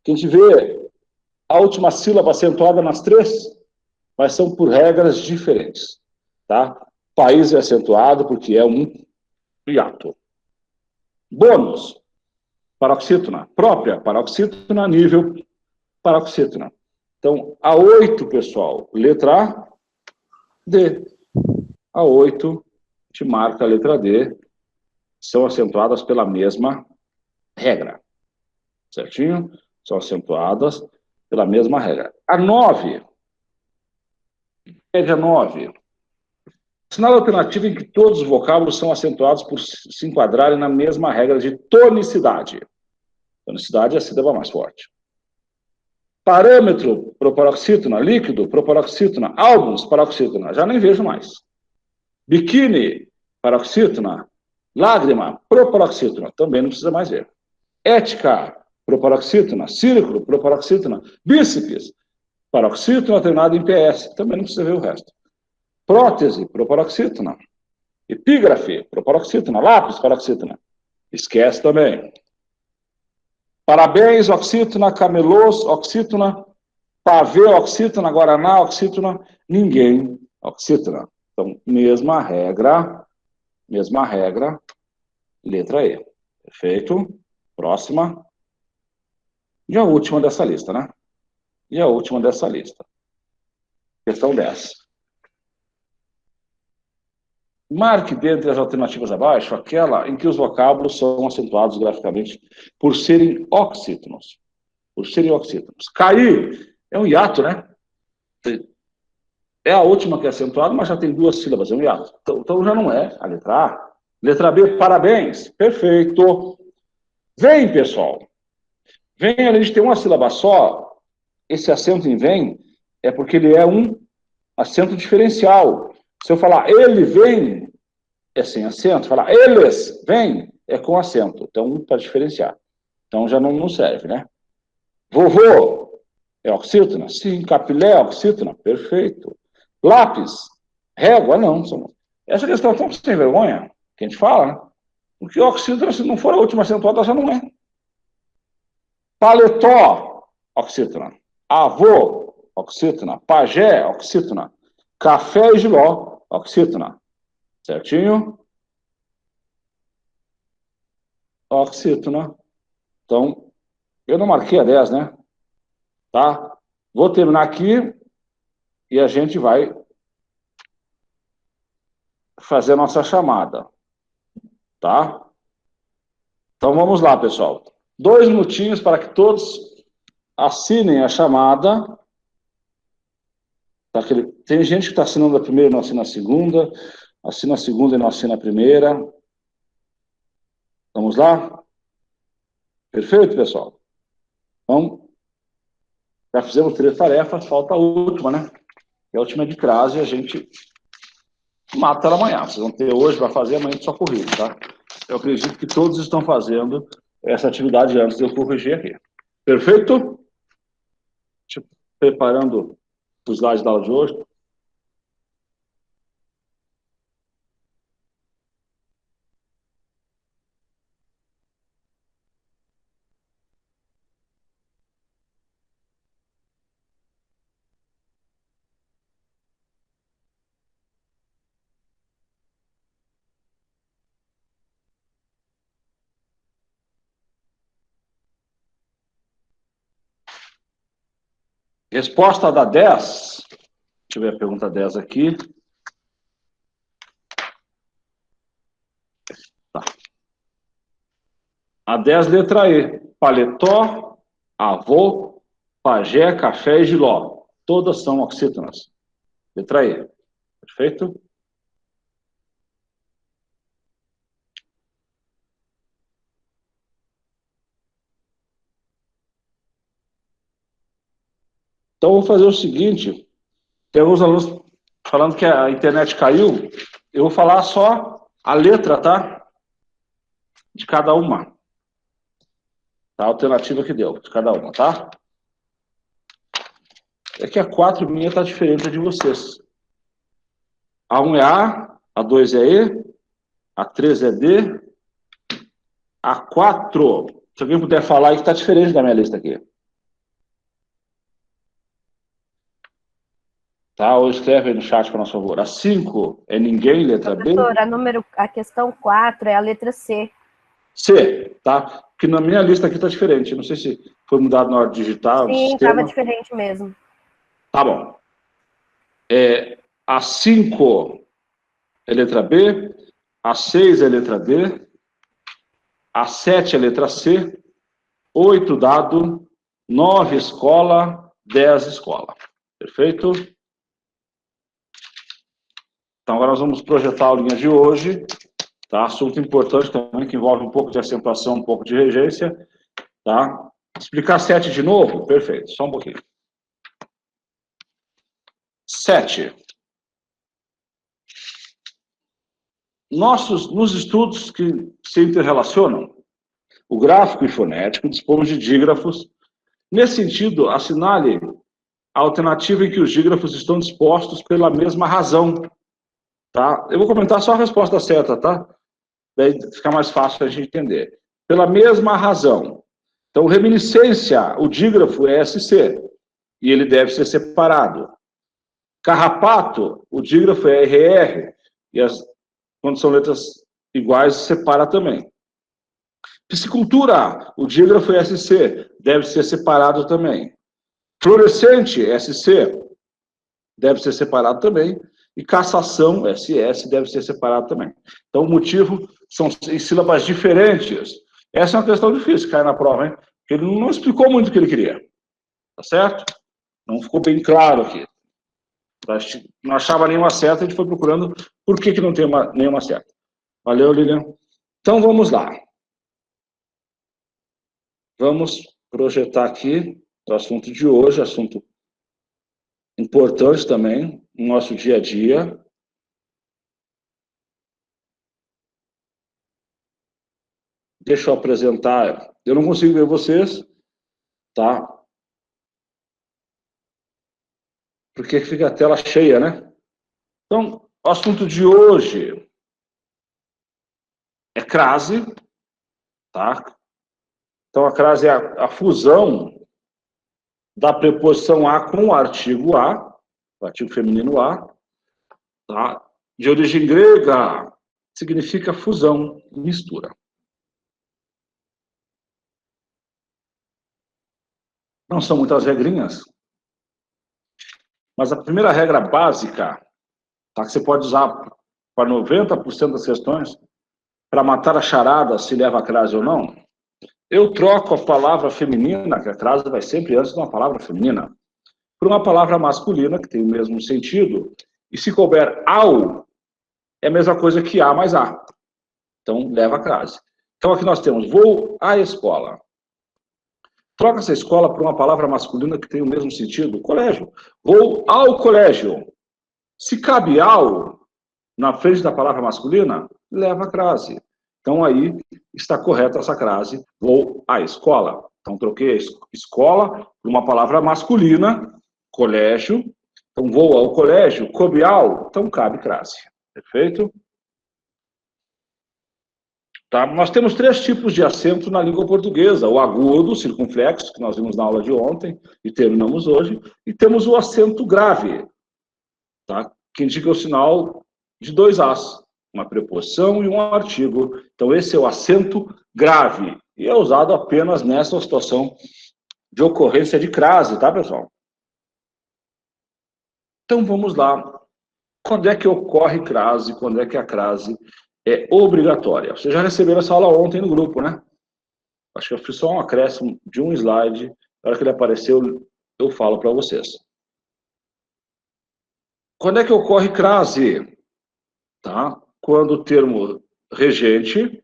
Que a gente vê a última sílaba acentuada nas 3, mas são por regras diferentes. Tá? País é acentuado porque é um hiato. Bônus, paroxítona, própria paroxítona, nível paroxítona. Então, a 8, pessoal, letra A, D. A 8, te marca a letra D, são acentuadas pela mesma regra. Certinho? São acentuadas pela mesma regra. A 9, pede a 9. Sinal alternativo em que todos os vocábulos são acentuados por se enquadrarem na mesma regra de tonicidade. Tonicidade é a sílaba mais forte. Parâmetro, proparoxítona. Líquido, proparoxítona. Álbuns, paroxítona. Já nem vejo mais. Biquíni, paroxítona. Lágrima, proparoxítona. Também não precisa mais ver. Ética, proparoxítona. Círculo, proparoxítona. Bíceps, paroxítona terminado em PS. Também não precisa ver o resto. Prótese, proparoxítona. Epígrafe, proparoxítona. Lápis, paroxítona. Esquece também. Parabéns, oxítona. Camelôs, oxítona. Pavê, oxítona. Guaraná, oxítona. Ninguém, oxítona. Então, mesma regra, letra E. Perfeito? Próxima. E a última dessa lista, né? E a última dessa lista. Questão 10. Marque dentre as alternativas abaixo aquela em que os vocábulos são acentuados graficamente por serem oxítonos. Por serem oxítonos. Cair é um hiato, né? É a última que é acentuada, mas já tem 2 sílabas, é um hiato. Então já não é a letra A. Letra B, parabéns. Perfeito. Vem, pessoal. Vem, a gente tem uma sílaba só. esse acento em vem é porque ele é um acento diferencial. Se eu falar ele vem, é sem acento. Falar eles vêm, é com acento. Então, para diferenciar. Então, já não serve, né? Vovô é oxítona? Sim. Capilé é oxítona? Perfeito. Lápis? Régua? Não. Essa questão é tão sem vergonha que a gente fala, né? Porque oxítona, se não for a última acentuada, já não é. Paletó, oxítona. Avô, oxítona. Pajé, oxítona. Café e giló, oxítona. Certinho? Oxítona. Então, eu não marquei a 10, né? Tá? Vou terminar aqui e a gente vai fazer a nossa chamada. Tá? Então, vamos lá, pessoal. 2 minutinhos para que todos assinem a chamada. Tá? Tem gente que está assinando a primeira e não assina a segunda. Assina a segunda e não assina a primeira. Vamos lá? Perfeito, pessoal? Então, já fizemos 3 tarefas, falta a última, né? E a última é de crase e a gente mata ela amanhã. Vocês vão ter hoje, vai fazer amanhã só corrigir, tá? Eu acredito que todos estão fazendo essa atividade antes de eu corrigir aqui. Perfeito? Preparando os slides da aula de hoje. Resposta da 10. Deixa eu ver a pergunta 10 aqui. Tá. A 10, letra E. Paletó, avô, pajé, café e giló. Todas são oxítonas. Letra E. Perfeito? Então, vou fazer o seguinte. Tem alguns alunos falando que a internet caiu. Eu vou falar só a letra, tá? De cada uma. A alternativa que deu, de cada uma, tá? É que a 4 minha tá diferente da de vocês. A 1 é A 2 é E, a 3 é D, a 4, se alguém puder falar aí que tá diferente da minha lista aqui. Tá? Ou escreve aí no chat, por nosso favor. A 5 é ninguém, letra B.
Professor, a questão 4 é a letra C.
C, tá? Que na minha lista aqui tá diferente. Não sei se foi mudado na hora de digitar.
Sim, estava diferente mesmo.
Tá bom. A 5 é letra B, a 6 é letra D, a 7 é letra C, 8 dado, 9 escola, 10 escola. Perfeito? Então, agora nós vamos projetar a aulinha de hoje. Tá? Assunto importante também, que envolve um pouco de acentuação, um pouco de regência. Tá? Explicar 7 de novo? Perfeito, só um pouquinho. 7. Nos estudos que se interrelacionam, o gráfico e fonético, dispomos de dígrafos. Nesse sentido, assinale a alternativa em que os dígrafos estão dispostos pela mesma razão. Tá? Eu vou comentar só a resposta certa, tá? Daí fica mais fácil a gente entender. Pela mesma razão. Então, reminiscência, o dígrafo é SC, e ele deve ser separado. Carrapato, o dígrafo é RR, e quando são letras iguais, separa também. Piscicultura, o dígrafo é SC, deve ser separado também. Fluorescente, SC, deve ser separado também. E cassação, SS, deve ser separado também. Então, o motivo são em sílabas diferentes. Essa é uma questão difícil, cai na prova, hein? Porque ele não explicou muito o que ele queria. Tá certo? Não ficou bem claro aqui. Não achava nenhuma certa, a gente foi procurando por que não tem nenhuma certa. Valeu, Lilian. Então, vamos lá. Vamos projetar aqui o assunto de hoje, assunto importante também no nosso dia a dia. Deixa eu apresentar. Eu não consigo ver vocês, tá? Porque fica a tela cheia, né? Então, o assunto de hoje é crase, tá? Então, a crase é a fusão da preposição a com o artigo a, o artigo feminino a, tá? De origem grega, significa fusão, mistura. Não são muitas regrinhas, mas a primeira regra básica, tá, que você pode usar para 90% das questões, para matar a charada se leva a crase ou não, eu troco a palavra feminina, que a crase vai sempre antes de uma palavra feminina, por uma palavra masculina, que tem o mesmo sentido, e se couber ao, é a mesma coisa que a mais a. Então, leva a crase. Então, aqui nós temos, vou à escola. Troca essa escola por uma palavra masculina que tem o mesmo sentido, colégio. Vou ao colégio. Se cabe ao na frente da palavra masculina, leva a crase. Então, aí está correta essa crase, vou à escola. Então, troquei a escola por uma palavra masculina, colégio. Então, vou ao colégio, coube ao, então cabe crase. Perfeito? Tá? Nós temos 3 tipos de acento na língua portuguesa. O agudo, circunflexo, que nós vimos na aula de ontem e terminamos hoje. E temos o acento grave, tá? Que indica o sinal de 2 As, uma preposição e um artigo. Então, esse é o acento grave. E é usado apenas nessa situação de ocorrência de crase, tá, pessoal? Então, vamos lá. Quando é que ocorre crase? Quando é que a crase é obrigatória? Vocês já receberam essa aula ontem no grupo, né? Acho que eu fiz só um acréscimo de um slide. Na hora que ele apareceu, eu falo para vocês. Quando é que ocorre crase? Tá? Quando o termo regente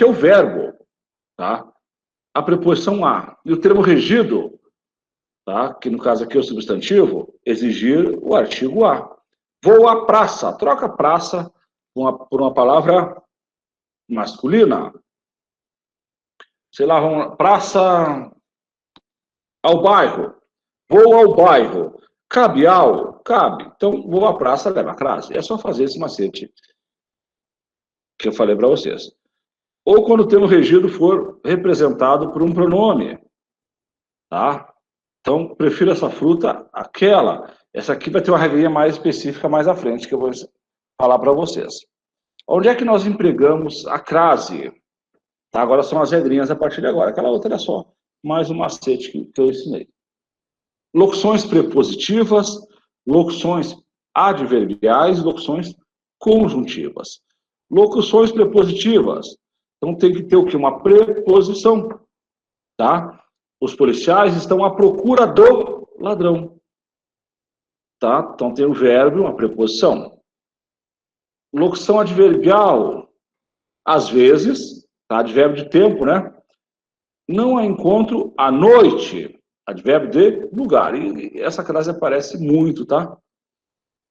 é o verbo, tá? A preposição a. E o termo regido, tá? Que no caso aqui é o substantivo, exigir o artigo a. Vou à praça. Troca praça por uma palavra masculina. Sei lá, praça ao bairro. Vou ao bairro. Cabe ao? Cabe. Então, vou à praça, leva a crase. É só fazer esse macete que eu falei para vocês. Ou quando o termo regido for representado por um pronome. Tá? Então, prefiro essa fruta, aquela. Essa aqui vai ter uma regrinha mais específica mais à frente, que eu vou falar para vocês. Onde é que nós empregamos a crase? Tá? Agora são as regrinhas a partir de agora. Aquela outra é só mais um macete que eu ensinei. Locuções prepositivas, locuções adverbiais, locuções conjuntivas. Locuções prepositivas. Então tem que ter o quê? Uma preposição. Tá? Os policiais estão à procura do ladrão. Tá? Então tem o verbo, uma preposição. Locução adverbial, às vezes, tá? Advérbio de tempo, né? Não a encontro à noite. Advérbio de lugar. E essa crase aparece muito, tá?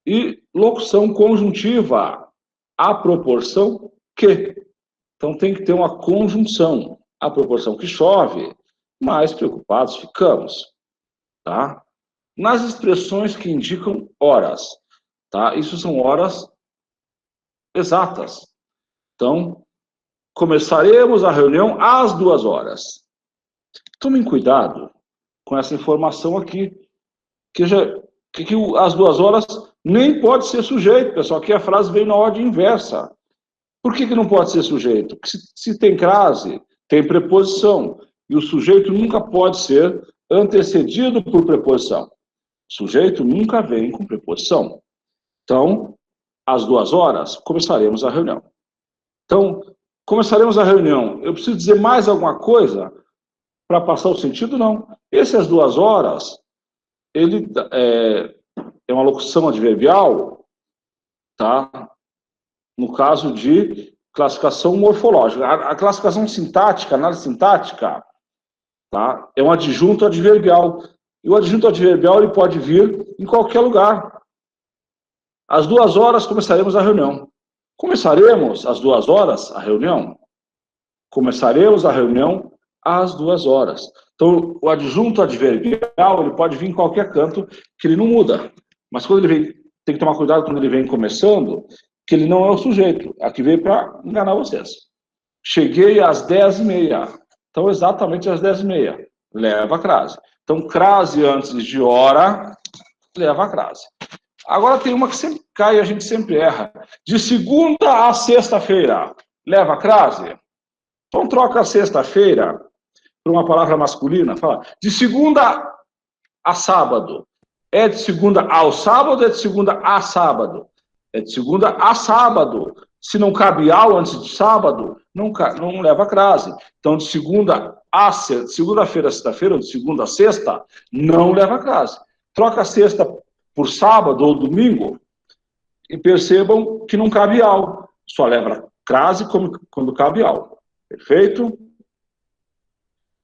E locução conjuntiva, a proporção que. Então tem que ter uma conjunção. A proporção que chove, mais preocupados ficamos, tá? Nas expressões que indicam horas, tá? Isso são horas exatas. Então, começaremos a reunião às 2 horas. Tomem cuidado com essa informação aqui, que às 2 horas nem pode ser sujeito, pessoal. Aqui a frase veio na ordem inversa. Por que não pode ser sujeito? Porque se tem crase, tem preposição, e o sujeito nunca pode ser antecedido por preposição. Sujeito nunca vem com preposição. Então, às 2 horas, começaremos a reunião. Então, começaremos a reunião. Eu preciso dizer mais alguma coisa para passar o sentido? Não. Esse às 2 horas, ele é uma locução adverbial, tá? No caso de classificação morfológica. A classificação sintática, análise sintática, tá? É um adjunto adverbial. E o adjunto adverbial ele pode vir em qualquer lugar. Às 2 horas começaremos a reunião. Começaremos às 2 horas a reunião? Começaremos a reunião às 2 horas. Então, o adjunto adverbial ele pode vir em qualquer canto, que ele não muda. Mas quando ele vem, tem que tomar cuidado quando ele vem começando, que ele não é o sujeito. Aqui veio para enganar vocês. Cheguei às 10h30. Então, exatamente às 10h30. Leva a crase. Então, crase antes de hora, leva a crase. Agora tem uma que sempre cai e a gente sempre erra. De segunda a sexta-feira, leva a crase? Então, troca a sexta-feira por uma palavra masculina. Fala, de segunda a sábado. É de segunda ao sábado ou é de segunda a sábado? É de segunda a sábado. Se não cabe ao antes de sábado, não leva a crase. Então, de segunda a segunda-feira a sexta-feira, ou de segunda a sexta, não leva a crase. Troca a sexta por sábado ou domingo e percebam que não cabe ao. Só leva crase quando cabe ao. Perfeito?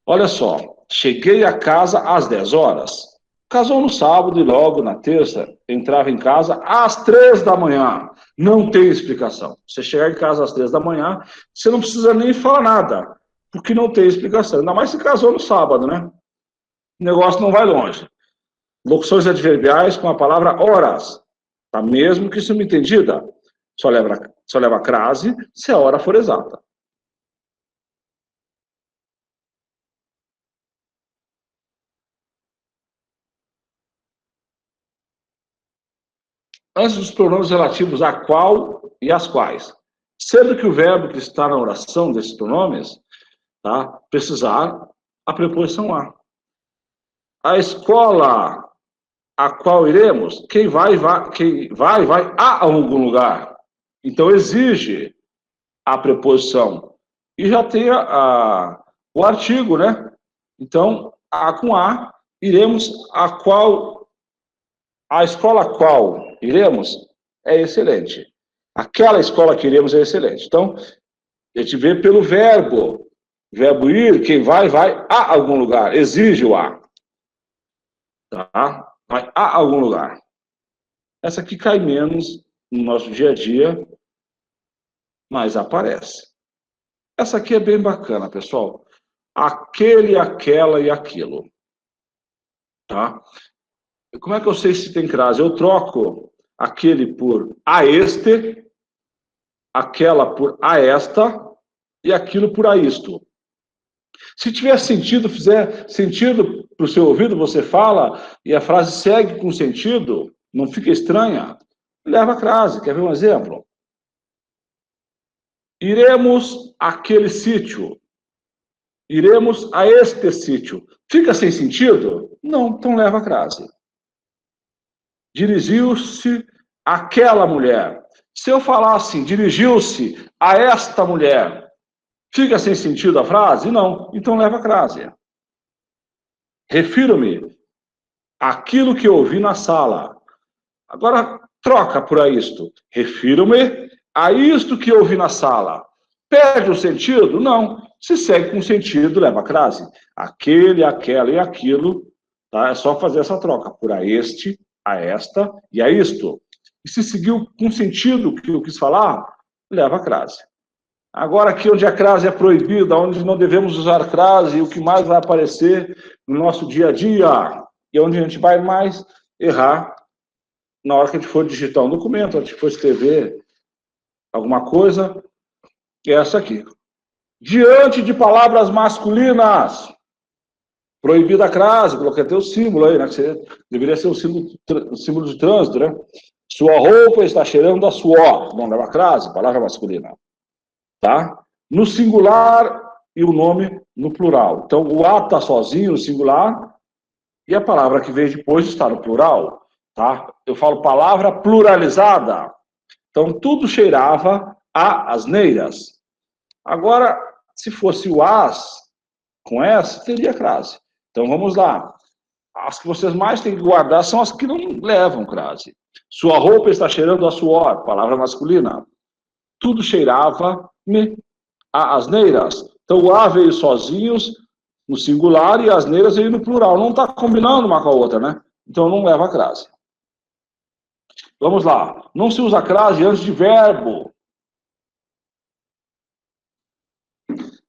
Olha só. Cheguei a casa às 10 horas. Casou no sábado e logo na terça entrava em casa às 3 da manhã. Não tem explicação. Você chegar em casa às 3 da manhã, você não precisa nem falar nada, porque não tem explicação. Ainda mais se casou no sábado, né? O negócio não vai longe. Locuções adverbiais com a palavra horas. Tá? Mesmo que subentendida, só leva crase se a hora for exata. Antes dos pronomes relativos a qual e às quais. Sendo que o verbo que está na oração desses pronomes, tá, precisar a preposição a. A escola a qual iremos, quem vai a algum lugar. Então, exige a preposição. E já tem o artigo, né? Então, com a, iremos a qual, a escola a qual iremos é excelente. Aquela escola que iremos é excelente. Então, a gente vê pelo verbo. Verbo ir, quem vai a algum lugar. Exige o a. Tá? Vai a algum lugar. Essa aqui cai menos no nosso dia a dia, mas aparece. Essa aqui é bem bacana, pessoal. Aquele, aquela e aquilo. Tá? Como é que eu sei se tem crase? Eu troco aquele por a este, aquela por a esta e aquilo por a isto. Se tiver sentido, fizer sentido para o seu ouvido, você fala e a frase segue com sentido, não fica estranha, leva a crase. Quer ver um exemplo? Iremos àquele sítio. Iremos a este sítio. Fica sem sentido? Não, então leva a crase. Dirigiu-se àquela mulher. Se eu falar assim, dirigiu-se a esta mulher, fica sem sentido a frase? Não, então leva a crase. Refiro-me àquilo que eu ouvi na sala. Agora, troca por a isto. Refiro-me a isto que eu ouvi na sala. Perde o sentido? Não. Se segue com sentido, leva a crase. Aquele, aquela e aquilo, tá? É só fazer essa troca. Por a este, a esta e a isto. E se seguiu com sentido que eu quis falar, leva a crase. Agora, aqui onde a crase é proibida, onde não devemos usar crase, o que mais vai aparecer no nosso dia a dia, e onde a gente vai mais errar na hora que a gente for digitar um documento, a gente for escrever alguma coisa, é essa aqui. Diante de palavras masculinas, proibida a crase, coloquei até o símbolo aí, né? Que deveria ser o símbolo de trânsito, né? Sua roupa está cheirando a suor, não leva crase, palavra masculina. Tá? No singular e o nome no plural. Então, o a está sozinho no singular e a palavra que veio depois está no plural. Tá? Eu falo palavra pluralizada. Então, tudo cheirava a asneiras. Agora, se fosse o as com S, teria crase. Então, vamos lá. As que vocês mais têm que guardar são as que não levam crase. Sua roupa está cheirando a suor, palavra masculina. Tudo cheirava a asneiras. Então, o A veio sozinhos no singular e asneiras aí no plural. Não está combinando uma com a outra, né? Então não leva a crase. Vamos lá. Não se usa crase antes de verbo.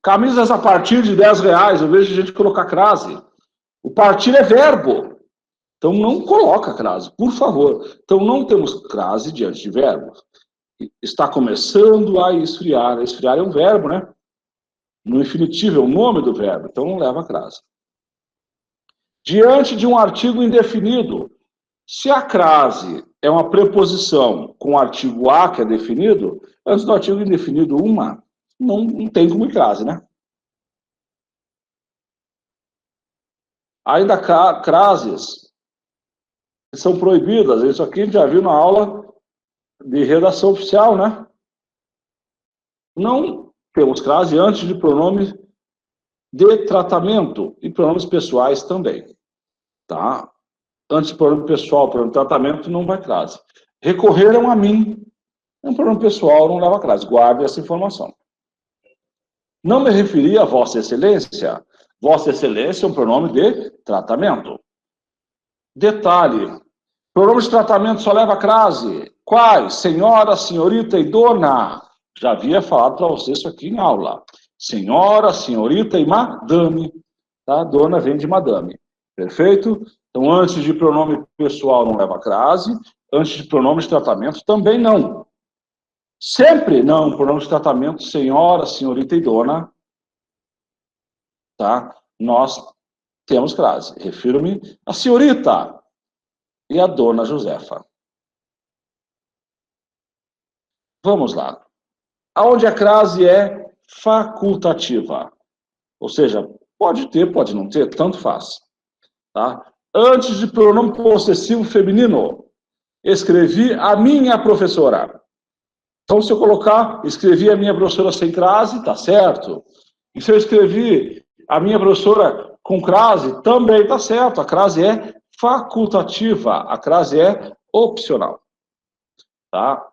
Camisas a partir de R$10. Eu vejo gente colocar crase. O partir é verbo. Então não coloca crase, por favor. Então não temos crase diante de verbo. Está começando a esfriar. Esfriar é um verbo, né? No infinitivo, é o nome do verbo. Então não leva crase. Diante de um artigo indefinido. Se a crase é uma preposição com o artigo a, que é definido, antes do artigo indefinido, uma, não tem como ir crase, né? Ainda crases são proibidas. Isso aqui a gente já viu na aula de redação oficial, né? Não temos crase antes de pronomes de tratamento e pronomes pessoais também, tá? Antes de pronome pessoal, pronome de tratamento, não vai crase. Recorreram a mim. É um pronome pessoal, não leva crase. Guarde essa informação. Não me referi a Vossa Excelência. Vossa Excelência é um pronome de tratamento. Detalhe. Pronome de tratamento só leva crase. Quais? Senhora, senhorita e dona. Já havia falado para você isso aqui em aula. Senhora, senhorita e madame. Tá? Dona vem de madame. Perfeito? Então, antes de pronome pessoal não leva crase, antes de pronome de tratamento também não. Sempre não, pronome de tratamento, senhora, senhorita e dona, tá? Nós temos crase. Refiro-me à senhorita e à dona Josefa. Vamos lá. Aonde a crase é facultativa. Ou seja, pode ter, pode não ter, tanto faz. Tá? Antes de pronome possessivo feminino, escrevi a minha professora. Então, se eu colocar, escrevi a minha professora sem crase, tá certo. E se eu escrevi a minha professora com crase, também tá certo. A crase é facultativa, a crase é opcional. Tá?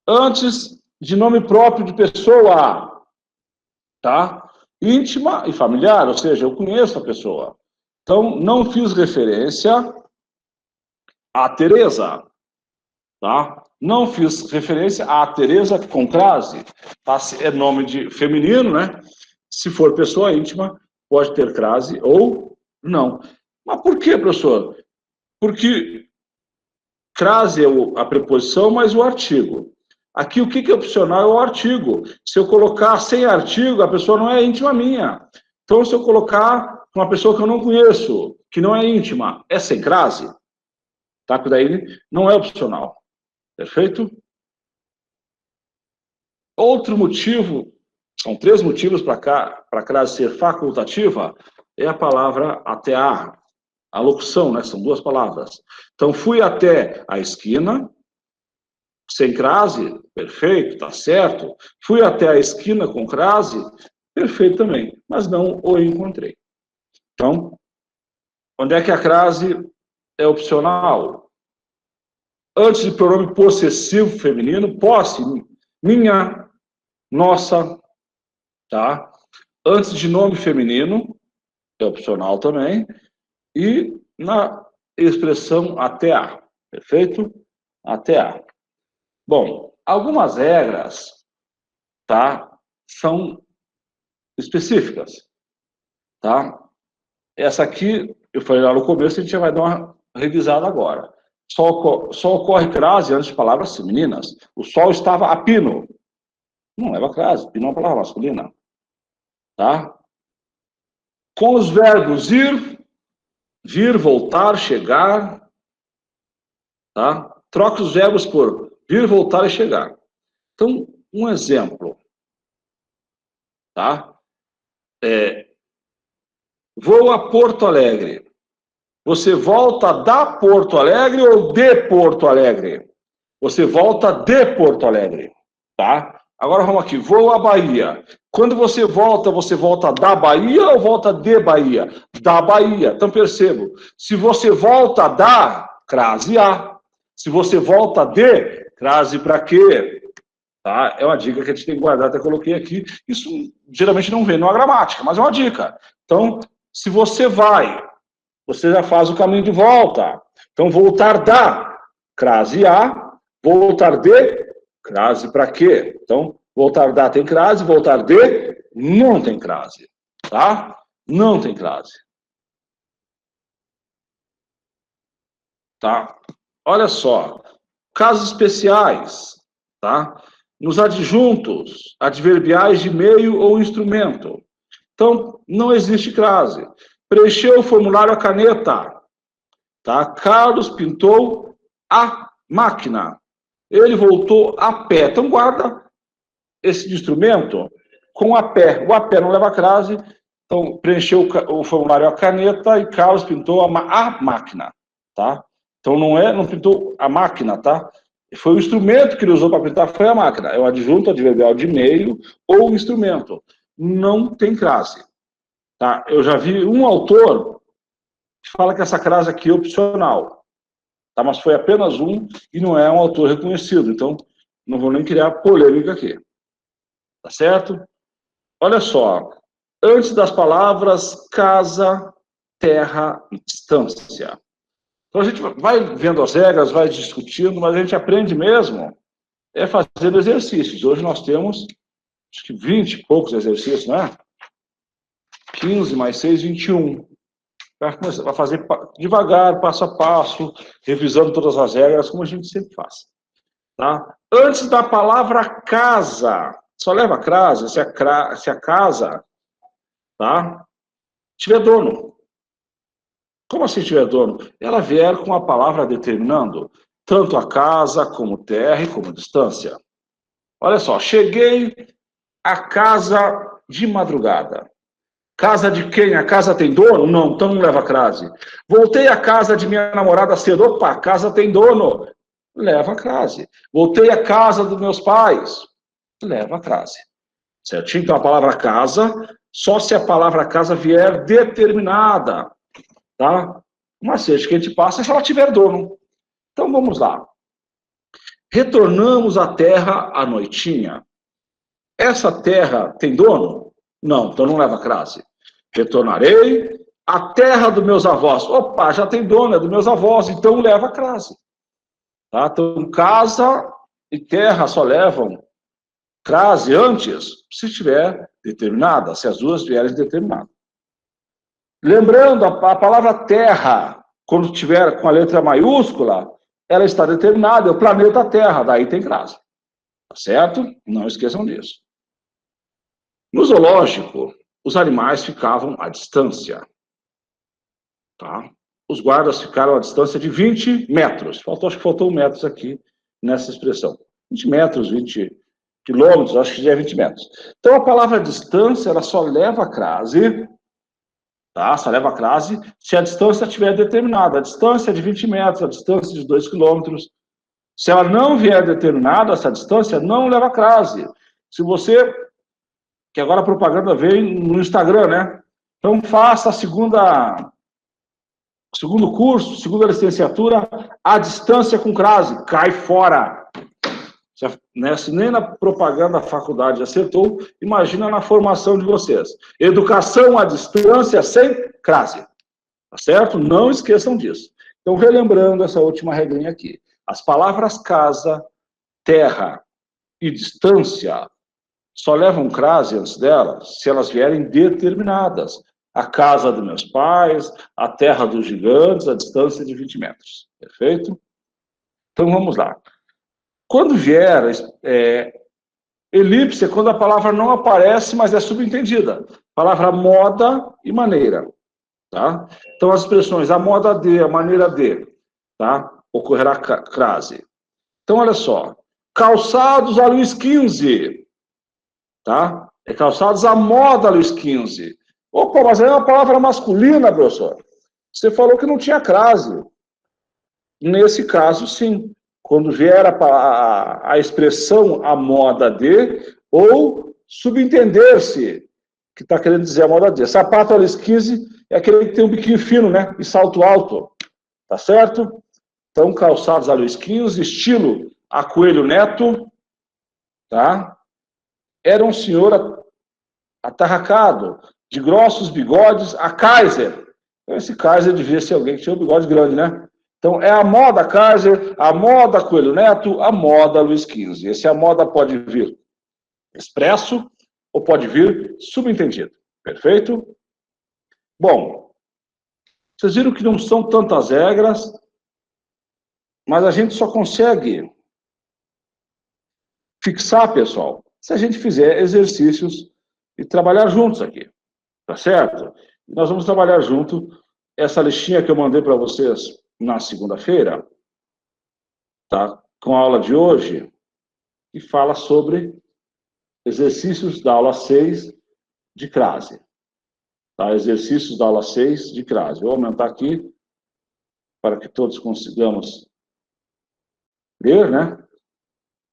Antes de nome próprio de pessoa, tá? Íntima e familiar, ou seja, eu conheço a pessoa. Então, não fiz referência a Tereza, tá? Não fiz referência a Tereza com crase, tá? É nome de feminino, né? Se for pessoa íntima, pode ter crase ou não. Mas por que, professor? Porque crase é a preposição, mas o artigo. Aqui, o que é opcional é o artigo. Se eu colocar sem artigo, a pessoa não é íntima minha. Então, se eu colocar uma pessoa que eu não conheço, que não é íntima, é sem crase, tá? Porque daí não é opcional. Perfeito? Outro motivo, são 3 motivos para a crase ser facultativa, é a palavra até a locução, né? São 2 palavras. Então, fui até a esquina, sem crase, perfeito, tá certo. Fui até a esquina com crase, perfeito também, mas não o encontrei. Então, onde é que a crase é opcional? Antes de pronome possessivo feminino, posse, minha, nossa, tá? Antes de nome feminino, é opcional também. E na expressão até a, perfeito? Até a. Bom, algumas regras, tá? São específicas, tá? Essa aqui, eu falei lá no começo, a gente já vai dar uma revisada agora. Só ocorre crase antes de palavras femininas. O sol estava a pino. Não leva crase, pino é uma palavra masculina. Tá? Com os verbos ir, vir, voltar, chegar. Tá? Troca os verbos por vir, voltar e chegar. Então, um exemplo. Tá? Vou a Porto Alegre. Você volta da Porto Alegre ou de Porto Alegre? Você volta de Porto Alegre, tá? Agora vamos aqui, vou à Bahia. Quando você volta da Bahia ou volta de Bahia? Da Bahia. Então percebo, se você volta da, crase a. Se você volta de, crase para quê? Tá? É uma dica que a gente tem que guardar, até coloquei aqui. Isso geralmente não vem numa gramática, mas é uma dica. Então, Se você vai, você já faz o caminho de volta. Então, voltar da, crase a, voltar de, crase para quê? Então, voltar da tem crase, voltar de, não tem crase. Tá? Não tem crase. Tá? Olha só. Casos especiais, tá? Nos adjuntos, adverbiais de meio ou instrumento. Então, não existe crase. Preencheu o formulário a caneta. Tá? Carlos pintou a máquina. Ele voltou a pé. Então, guarda esse instrumento com a pé. O a pé não leva crase. Então, preencheu o formulário a caneta e Carlos pintou a máquina. Tá? Então, não pintou a máquina, tá? Foi o instrumento que ele usou para pintar, foi a máquina. É o adjunto adverbial de meio ou instrumento. Não tem crase. Tá? Eu já vi um autor que fala que essa crase aqui é opcional. Tá? Mas foi apenas um e não é um autor reconhecido. Então, não vou nem criar polêmica aqui. Tá certo? Olha só. Antes das palavras casa, terra e distância. Então, a gente vai vendo as regras, vai discutindo, mas a gente aprende mesmo fazendo exercícios. Hoje nós temos, acho que 20 e poucos exercícios, né? 15 mais 6, 21. Vai fazer devagar, passo a passo, revisando todas as regras, como a gente sempre faz. Tá? Antes da palavra casa, só leva crase se a casa, tá, tiver dono. Como assim tiver dono? Ela vier com a palavra determinando tanto a casa, como terra e como distância. Olha só, cheguei à casa de madrugada. Casa de quem? A casa tem dono? Não, então não leva crase. Voltei à casa de minha namorada cedo. Opa, a casa tem dono. Leva crase. Voltei à casa dos meus pais. Leva crase. Certinho? Então a palavra casa, só se a palavra casa vier determinada. Tá? Uma seja que a gente passa se ela tiver dono. Então vamos lá. Retornamos à terra à noitinha. Essa terra tem dono? Não, então não leva crase. Retornarei à terra dos meus avós. Opa, já tem dono, é dos meus avós, então leva crase. Tá? Então casa e terra só levam crase antes se estiver determinada, se as duas vierem determinadas. Lembrando, a palavra terra, quando tiver com a letra maiúscula, ela está determinada, é o planeta Terra, daí tem crase. Tá certo? Não esqueçam disso. No zoológico, os animais ficavam à distância. Tá? Os guardas ficaram à distância de 20 metros. Acho que faltou metros aqui nessa expressão. 20 metros, 20 quilômetros, acho que já é 20 metros. Então, a palavra distância, ela só leva crase. Tá? Só leva crase se a distância estiver determinada. A distância é de 20 metros, a distância de 2 quilômetros. Se ela não vier determinada, essa distância não leva crase. Se você, que agora a propaganda vem no Instagram, né? Então faça segundo curso, segunda licenciatura, a distância com crase, cai fora. Se nem na propaganda da faculdade acertou, imagina na formação de vocês. Educação à distância sem crase. Tá certo? Não esqueçam disso. Então, relembrando essa última regrinha aqui. As palavras casa, terra e distância só levam crase antes delas se elas vierem determinadas. A casa dos meus pais, a terra dos gigantes, a distância de 20 metros. Perfeito? Então, vamos lá. Quando vier elipse, é quando a palavra não aparece, mas é subentendida. Palavra moda e maneira. Tá? Então, as expressões a moda de, a maneira de, tá? Ocorrerá crase. Então, olha só. Calçados a Luís XV. Tá? É calçados à moda Luís XV. Opa, mas é uma palavra masculina, professor. Você falou que não tinha crase. Nesse caso, sim. Quando vier a expressão a moda de, ou subentender-se, que está querendo dizer a moda de. Sapato a Luís XV é aquele que tem um biquinho fino, né? E salto alto. Tá certo? Então, calçados a Luís XV, estilo a Coelho Neto, tá? Era um senhor atarracado, de grossos bigodes a Kaiser. Esse Kaiser devia ser alguém que tinha um bigode grande, né? Então, é a moda Kaiser, a moda Coelho Neto, a moda Luiz XV. Esse a moda pode vir expresso ou pode vir subentendido. Perfeito? Bom, vocês viram que não são tantas regras, mas a gente só consegue fixar, pessoal, se a gente fizer exercícios e trabalhar juntos aqui. Tá certo? E nós vamos trabalhar junto essa listinha que eu mandei para vocês na segunda-feira, tá? Com a aula de hoje, que fala sobre exercícios da aula 6 de crase. Tá? Exercícios da aula 6 de crase. Vou aumentar aqui para que todos consigamos ler, né?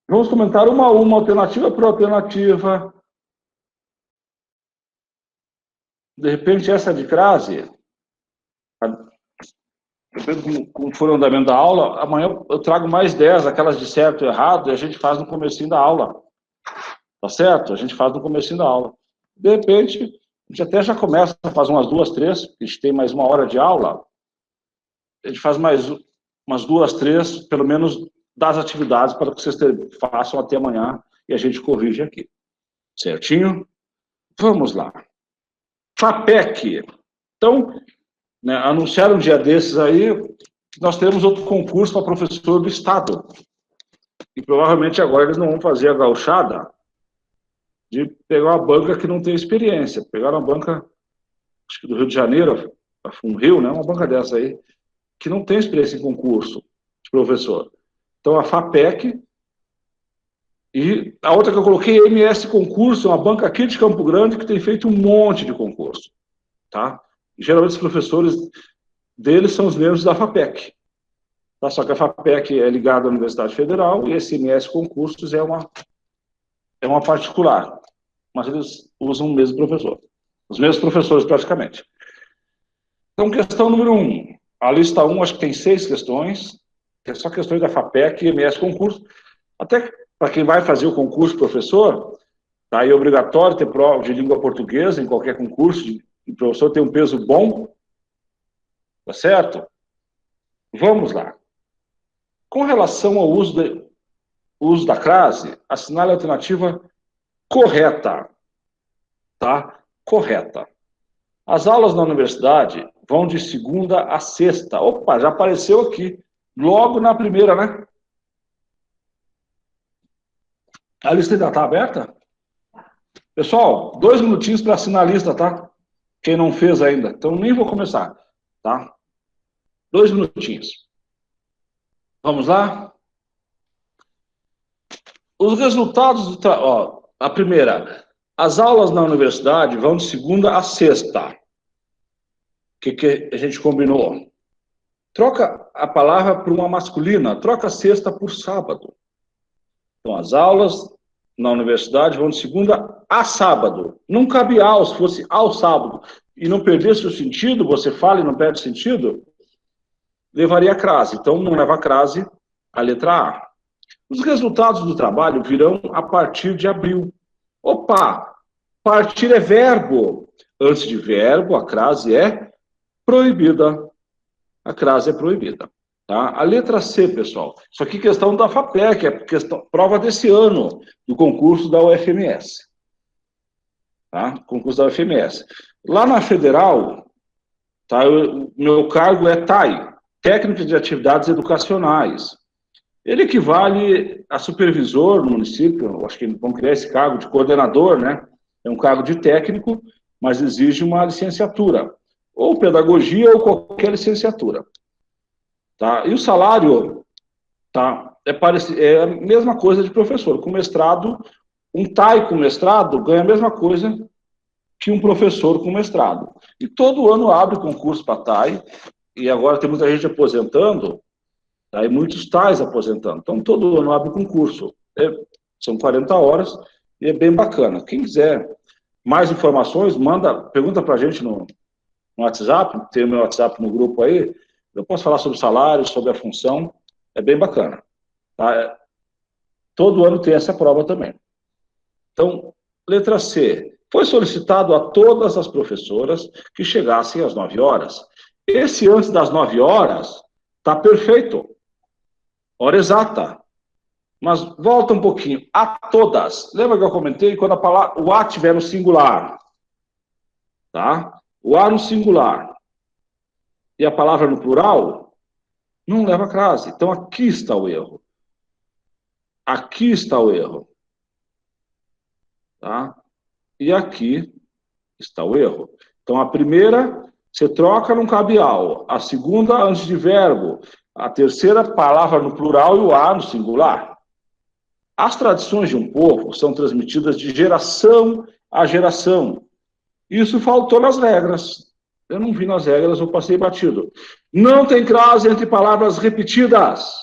Vamos comentar uma a uma, alternativa por alternativa. De repente, essa de crase, dependendo como for o andamento da aula, amanhã eu trago mais 10, aquelas de certo e errado, e a gente faz no comecinho da aula. Tá certo? A gente faz no comecinho da aula. De repente, a gente até já começa a fazer umas 2, 3, a gente tem mais 1 hora de aula, a gente faz mais umas 2, 3, pelo menos, das atividades para que vocês façam até amanhã e a gente corrige aqui. Certinho? Vamos lá. FAPEC. Então, né, anunciaram um dia desses aí que nós teremos outro concurso para professor do Estado. E provavelmente agora eles não vão fazer a gauchada de pegar uma banca que não tem experiência. Pegaram uma banca, acho que do Rio de Janeiro, a FunRio, né, uma banca dessa aí, que não tem experiência em concurso de professor. Então, a FAPEC, e a outra que eu coloquei, MS Concurso, uma banca aqui de Campo Grande que tem feito um monte de concurso. Tá? E, geralmente, os professores deles são os membros da FAPEC. Tá? Só que a FAPEC é ligada à Universidade Federal e esse MS Concursos é uma particular. Mas eles usam o mesmo professor. Os mesmos professores, praticamente. Então, questão número 1. A lista 1, acho que tem 6 questões. É só questões da FAPEC e MS Concurso. Até para quem vai fazer o concurso professor, tá? É obrigatório ter prova de língua portuguesa em qualquer concurso. O professor tem um peso bom. Tá certo? Vamos lá. Com relação ao uso da crase, assinale a alternativa correta. Tá? Correta. As aulas na universidade vão de segunda a sexta. Opa, já apareceu aqui. Logo na primeira, né? A lista ainda está aberta? Pessoal, 2 minutinhos para assinar a lista, tá? Quem não fez ainda. Então, nem vou começar, tá? 2 minutinhos. Vamos lá? Os resultados do... Ó, a primeira. As aulas na universidade vão de segunda a sexta. O que a gente combinou? Troca a palavra por uma masculina. Troca sexta por sábado. Então, as aulas na universidade vão de segunda a sábado. Não cabe ao, se fosse ao sábado, e não perdesse o sentido, você fala e não perde sentido, levaria a crase. Então, não leva a crase a letra A. Os resultados do trabalho virão a partir de abril. Opa! Partir é verbo. Antes de verbo, a crase é proibida. A crase é proibida. Tá? A letra C, pessoal. Isso aqui é questão da FAPEC, é questão, prova desse ano, do concurso da UFMS. Tá? Concurso da UFMS. Lá na Federal, tá, meu cargo é TAI, Técnico de Atividades Educacionais. Ele equivale a supervisor no município, acho que vão criar esse cargo de coordenador, né? É um cargo de técnico, mas exige uma licenciatura. Ou pedagogia ou qualquer licenciatura. Tá? E o salário, tá, é a mesma coisa de professor. Com mestrado, um TAI com mestrado ganha a mesma coisa que um professor com mestrado. E todo ano abre concurso para TAI, e agora tem muita gente aposentando, tá, e muitos TAIs aposentando. Então, todo ano abre concurso. São 40 horas, e é bem bacana. Quem quiser mais informações, pergunta para a gente no WhatsApp, tem o meu WhatsApp no grupo aí, eu posso falar sobre salário, sobre a função, é bem bacana. Tá? Todo ano tem essa prova também. Então, letra C. Foi solicitado a todas as professoras que chegassem às 9 horas. Esse antes das 9 horas está perfeito. Hora exata. Mas volta um pouquinho. A todas. Lembra que eu comentei quando o A estiver no singular? Tá? O A no singular e a palavra no plural, não leva crase. Então aqui está o erro. Aqui está o erro. Tá? E aqui está o erro. Então a primeira, você troca num cabial. A segunda, antes de verbo. A terceira, palavra no plural e o A no singular. As tradições de um povo são transmitidas de geração a geração. Isso faltou nas regras. Eu não vi nas regras, eu passei batido. Não tem crase entre palavras repetidas.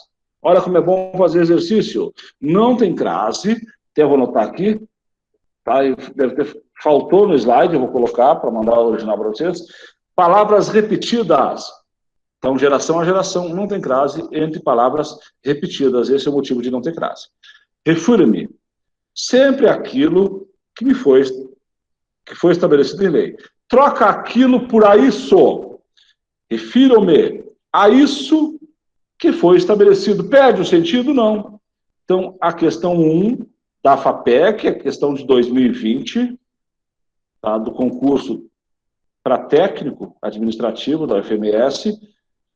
Olha como é bom fazer exercício. Não tem crase, até vou anotar aqui, tá? Faltou no slide, eu vou colocar para mandar o original para vocês. Palavras repetidas. Então, geração a geração, não tem crase entre palavras repetidas. Esse é o motivo de não ter crase. Refiro-me sempre aquilo que foi estabelecido em lei. Troca aquilo por a isso. Refiro-me a isso que foi estabelecido. Perde o sentido? Não. Então, a questão 1 da FAPEC, a questão de 2020, tá, do concurso para técnico administrativo da UFMS,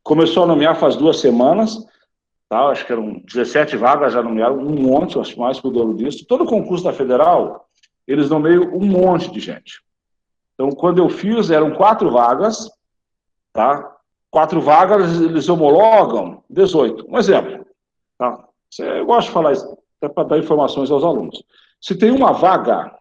começou a nomear faz 2 semanas, tá, acho que eram 17 vagas, já nomearam um monte, acho mais que o dobro disso. Todo concurso da Federal, eles nomeiam um monte de gente. Então, quando eu fiz, eram 4 vagas, tá? 4 vagas, eles homologam 18. Um exemplo, tá? Eu gosto de falar isso, até para dar informações aos alunos. Se tem uma vaga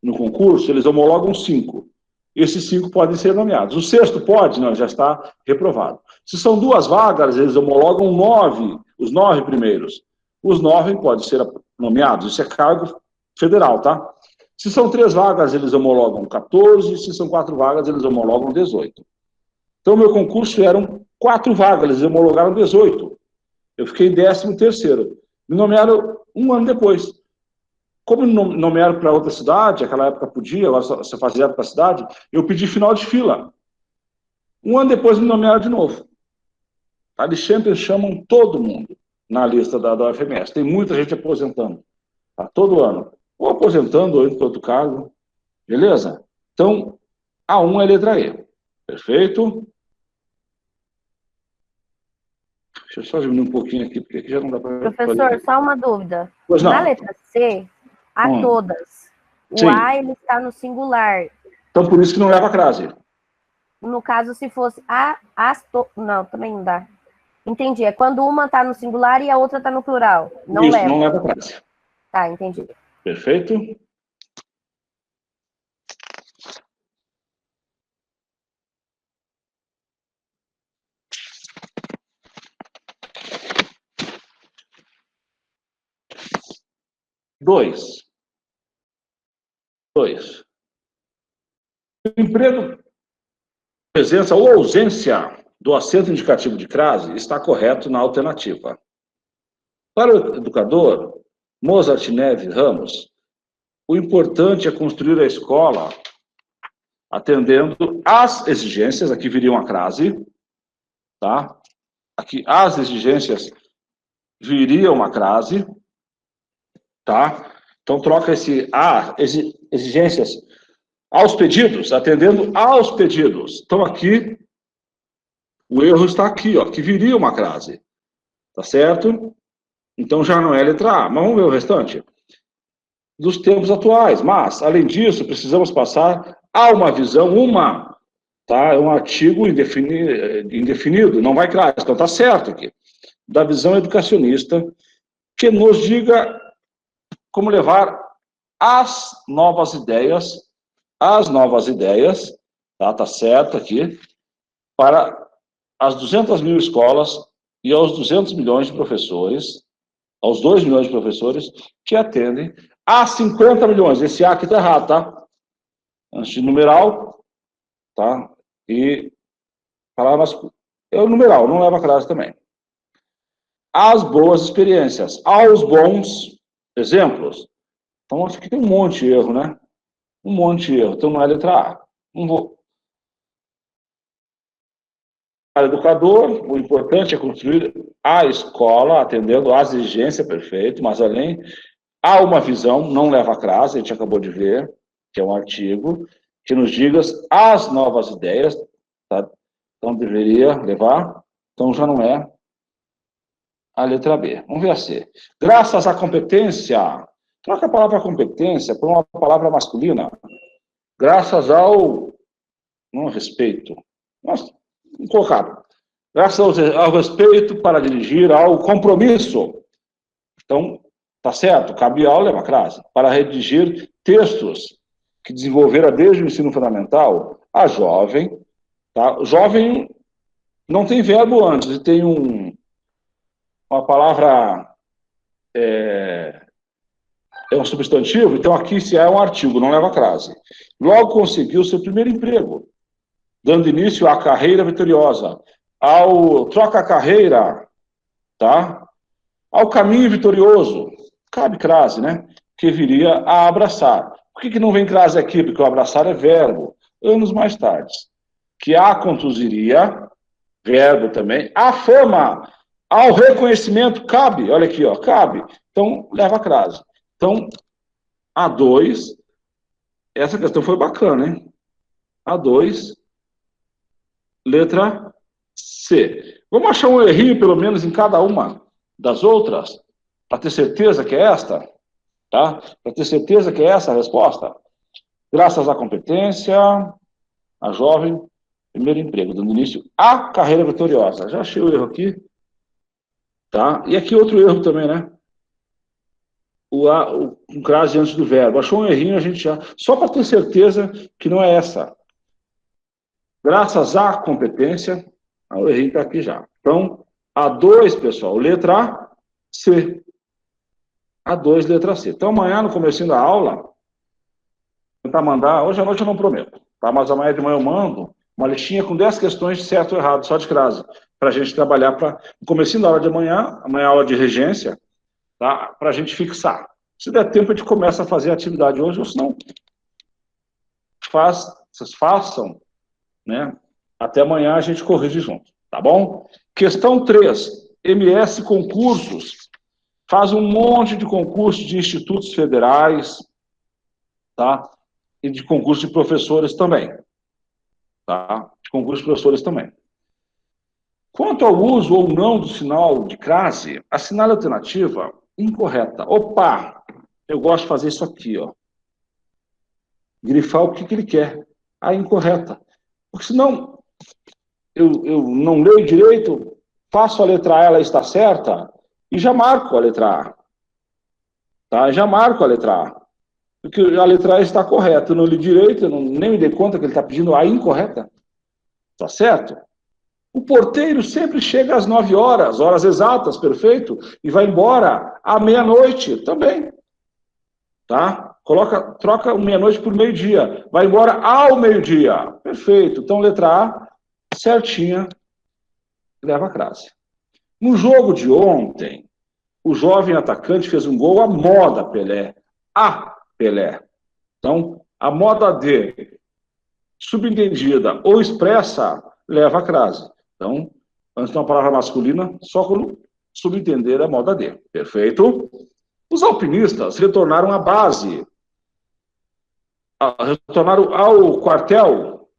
no concurso, eles homologam 5. Esses 5 podem ser nomeados. O 6º pode? Não, já está reprovado. Se são 2 vagas, eles homologam 9, os 9 primeiros. Os 9 podem ser nomeados. Isso é cargo federal, tá? Se são 3 vagas, eles homologam 14. Se são 4 vagas, eles homologam 18. Então, meu concurso eram 4 vagas, eles homologaram 18. Eu fiquei em 13º. Me nomearam um ano depois. Como me nomearam para outra cidade, aquela época podia, agora você fazia para a cidade, eu pedi final de fila. Um ano depois me nomearam de novo. Eles sempre chamam todo mundo na lista da UFMS. Tem muita gente aposentando. Tá? Todo ano. Ou aposentando, ou indo para outro cargo. Beleza? Então, A1 é letra E. Perfeito? Deixa eu só diminuir um pouquinho aqui, porque aqui já não dá para...
Professor, só uma dúvida.
Pois não.
Na letra C, a todas. O
Sim.
A, ele está no singular.
Então, por isso que não leva crase.
No caso, se fosse não, também não dá. Entendi. É quando uma está no singular e a outra está no plural. Não
isso,
leva.
não leva crase.
Tá, entendi.
Perfeito? Dois. O emprego, presença ou ausência do acento indicativo de crase está correto na alternativa. Para o educador, Mozart Neves Ramos, o importante é construir a escola atendendo às exigências, aqui viriam a crase, tá? Aqui, as exigências viriam a crase, tá? Então, troca esse exigências aos pedidos, atendendo aos pedidos. Então, aqui, o erro está aqui, ó, que viria uma crase. Tá certo? Então, já não é letra A. Mas vamos ver o restante. Dos tempos atuais. Mas, além disso, precisamos passar a uma visão, tá? É um artigo indefinido, não vai crase. Então, tá certo aqui. Da visão educacionista, que nos diga como levar as novas ideias, tá certo aqui, para as 200 mil escolas e aos 200 milhões de professores, aos 2 milhões de professores que atendem a 50 milhões. Esse A aqui está errado, tá? Antes de numeral, tá? E palavras, é o numeral, não leva crase também. As boas experiências, aos bons exemplos. Então, acho que tem um monte de erro, né? Um monte de erro. Então não é a letra A. Não vou. Para o educador, o importante é construir a escola, atendendo às exigências, perfeito, mas além, há uma visão, não leva a crase, a gente acabou de ver, que é um artigo, que nos diga as novas ideias, tá? Então deveria levar, então já não é a letra B. Vamos ver a C. Graças à competência, troca a palavra competência por uma palavra masculina, graças ao, não, respeito, nossa, colocar, graças ao respeito para dirigir, ao compromisso. Então, tá certo, cabe aula é uma crase. Para redigir textos que desenvolvera desde o ensino fundamental, a jovem, tá? O jovem não tem verbo antes, ele tem uma palavra, é um substantivo, então aqui se é um artigo, não leva crase. Logo conseguiu seu primeiro emprego, dando início à carreira vitoriosa, ao troca a carreira, tá? Ao caminho vitorioso, cabe crase, né? Que viria a abraçar. Por que não vem crase aqui? Porque o abraçar é verbo. Anos mais tarde. Que a conduziria, verbo também, a fama, ao reconhecimento, cabe, olha aqui, ó, cabe. Então, leva crase. Então, A2, essa questão foi bacana, hein? A2, letra C. Vamos achar um errinho, pelo menos, em cada uma das outras, para ter certeza que é esta, tá? Para ter certeza que é essa a resposta. Graças à competência, a jovem, primeiro emprego, dando início à carreira vitoriosa. Já achei o erro aqui, tá? E aqui outro erro também, né? Um crase antes do verbo. Achou um errinho, a gente já... Só para ter certeza que não é essa. Graças à competência, o errinho está aqui já. Então, A2, pessoal, letra C. A2, letra C. Então, amanhã, no comecinho da aula, vou tentar mandar... Hoje à noite eu não prometo, tá? Mas amanhã de manhã eu mando uma listinha com 10 questões de certo ou errado, só de crase, para a gente trabalhar no comecinho da aula de amanhã é aula de regência, tá? Para a gente fixar. Se der tempo, a gente começa a fazer a atividade hoje, ou se não, vocês façam, né? Até amanhã a gente corrige junto, tá bom? Questão 3, MS Concursos. Faz um monte de concursos de institutos federais, tá? E de concurso de professores também, tá? De concurso de professores também. Quanto ao uso ou não do sinal de crase, assinale a alternativa incorreta. Opa, eu gosto de fazer isso aqui, ó. Grifar o que ele quer. A incorreta. Porque senão, eu não leio direito, faço a letra A, ela está certa, e já marco a letra A. Tá? Já marco a letra A. Porque a letra A está correta. Eu não li direito, eu nem me dei conta que ele está pedindo a incorreta. Tá certo? O porteiro sempre chega às 9 horas, horas exatas, perfeito, e vai embora à meia-noite também. Tá? Troca meia-noite por meio-dia. Vai embora ao meio-dia. Perfeito. Então, letra A, certinha, leva a crase. No jogo de ontem, o jovem atacante fez um gol à moda Pelé. A Pelé. Então, a moda D, subentendida ou expressa, leva a crase. Então, antes de uma palavra masculina, só quando subentender a moda D. Perfeito? Os alpinistas retornaram à base, retornaram ao quartel,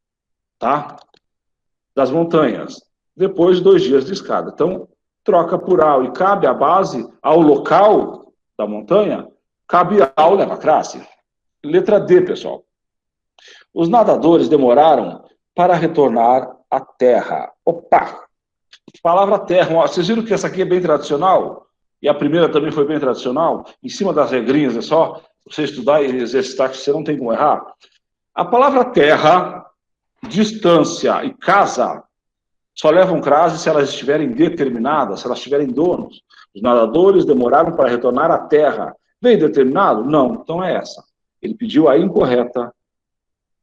tá? Das montanhas, depois de 2 dias de escada. Então, troca por ao e cabe a base ao local da montanha, cabe ao, leva a crase. Letra D, pessoal. Os nadadores demoraram para retornar à terra. Opa! Palavra terra. Vocês viram que essa aqui é bem tradicional? E a primeira também foi bem tradicional? Em cima das regrinhas, é só você estudar e exercitar, que você não tem como errar. A palavra terra, distância e casa só levam crase se elas estiverem determinadas, se elas tiverem donos. Os nadadores demoraram para retornar à terra. Bem determinado? Não. Então é essa. Ele pediu a incorreta.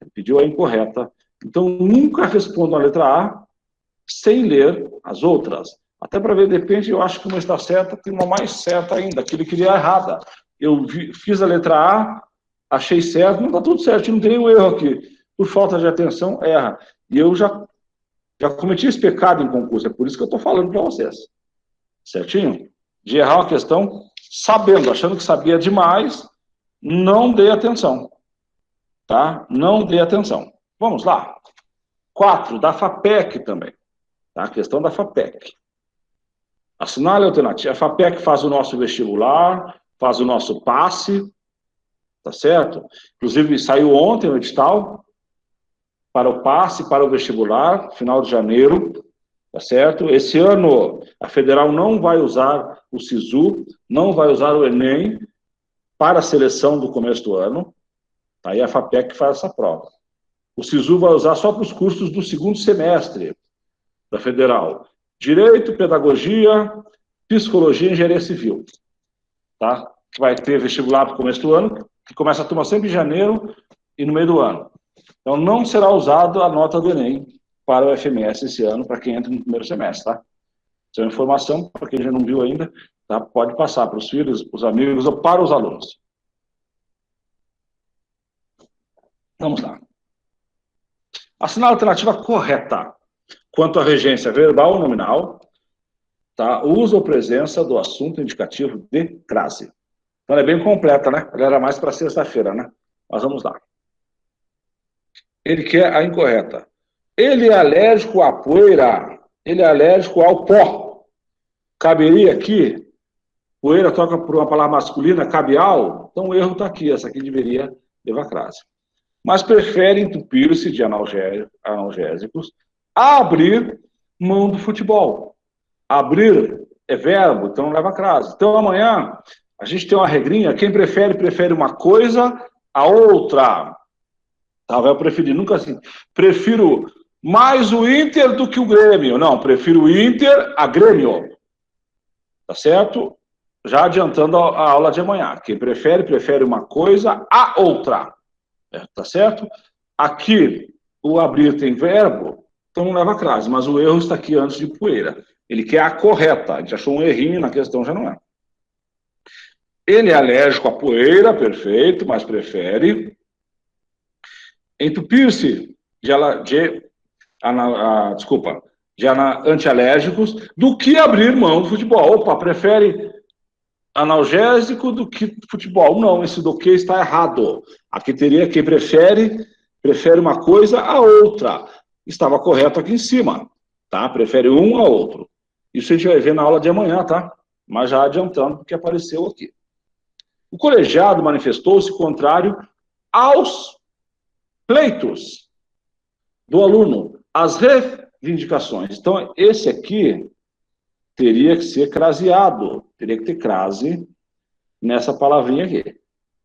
Ele pediu a incorreta. Então nunca respondo a letra A sem ler as outras. Até para ver, de repente, eu acho que uma está certa, tem uma mais certa ainda, que ele queria errada. Eu fiz a letra A, achei certo, não está tudo certo, não tem nenhum erro aqui. Por falta de atenção, erra. E eu já cometi esse pecado em concurso, é por isso que eu estou falando para vocês. Certinho? De errar uma questão sabendo, achando que sabia demais, não dê atenção. Tá? Não dê atenção. Vamos lá. 4, da FAPEC também. Tá? A questão da FAPEC. Assinale a alternativa. A FAPEC faz o nosso vestibular, faz o nosso passe, tá certo? Inclusive, saiu ontem o edital para o passe, para o vestibular, final de janeiro, tá certo? Esse ano, a federal não vai usar o SISU, não vai usar o Enem para a seleção do começo do ano. Aí a FAPEC faz essa prova. O SISU vai usar só para os cursos do segundo semestre da federal. Direito, pedagogia, psicologia e engenharia civil. Tá? Que vai ter vestibular para o começo do ano, que começa a turma sempre em janeiro e no meio do ano. Então, não será usado a nota do Enem para o FMS esse ano, para quem entra no primeiro semestre, tá? Essa é uma informação, para quem já não viu ainda, tá? Pode passar para os filhos, para os amigos ou para os alunos. Vamos lá. Assinar a alternativa correta quanto à regência verbal ou nominal, tá? Uso ou presença do assunto indicativo de crase. Então, ela é bem completa, né? Ela era mais para sexta-feira, né? Mas vamos lá. Ele quer a incorreta. Ele é alérgico à poeira. Ele é alérgico ao pó. Caberia aqui, poeira toca por uma palavra masculina, cabial, então o erro está aqui. Essa aqui deveria levar crase. Mas prefere entupir-se de analgésicos a abrir mão do futebol. Abrir é verbo, então não leva crase. Então amanhã a gente tem uma regrinha, quem prefere uma coisa a outra. Tá, vai preferir, nunca assim, prefiro mais o Inter do que o Grêmio. Não, prefiro o Inter a Grêmio. Tá certo? Já adiantando a aula de amanhã. Quem prefere uma coisa a outra. Tá certo? Aqui, o abrir tem verbo, então não leva crase, mas o erro está aqui antes de poeira. Ele quer a correta. A gente achou um errinho na questão, já não é. Ele é alérgico à poeira, perfeito, mas prefere entupir-se de antialérgicos do que abrir mão do futebol. Opa, prefere analgésico do que futebol. Não, esse do que está errado. Aqui teria quem prefere uma coisa a outra. Estava correto aqui em cima, tá? Prefere um a outro. Isso a gente vai ver na aula de amanhã, tá? Mas já adiantando, porque apareceu aqui. O colegiado manifestou-se contrário aos pleitos do aluno, às reivindicações. Então, esse aqui teria que ser craseado, teria que ter crase nessa palavrinha aqui,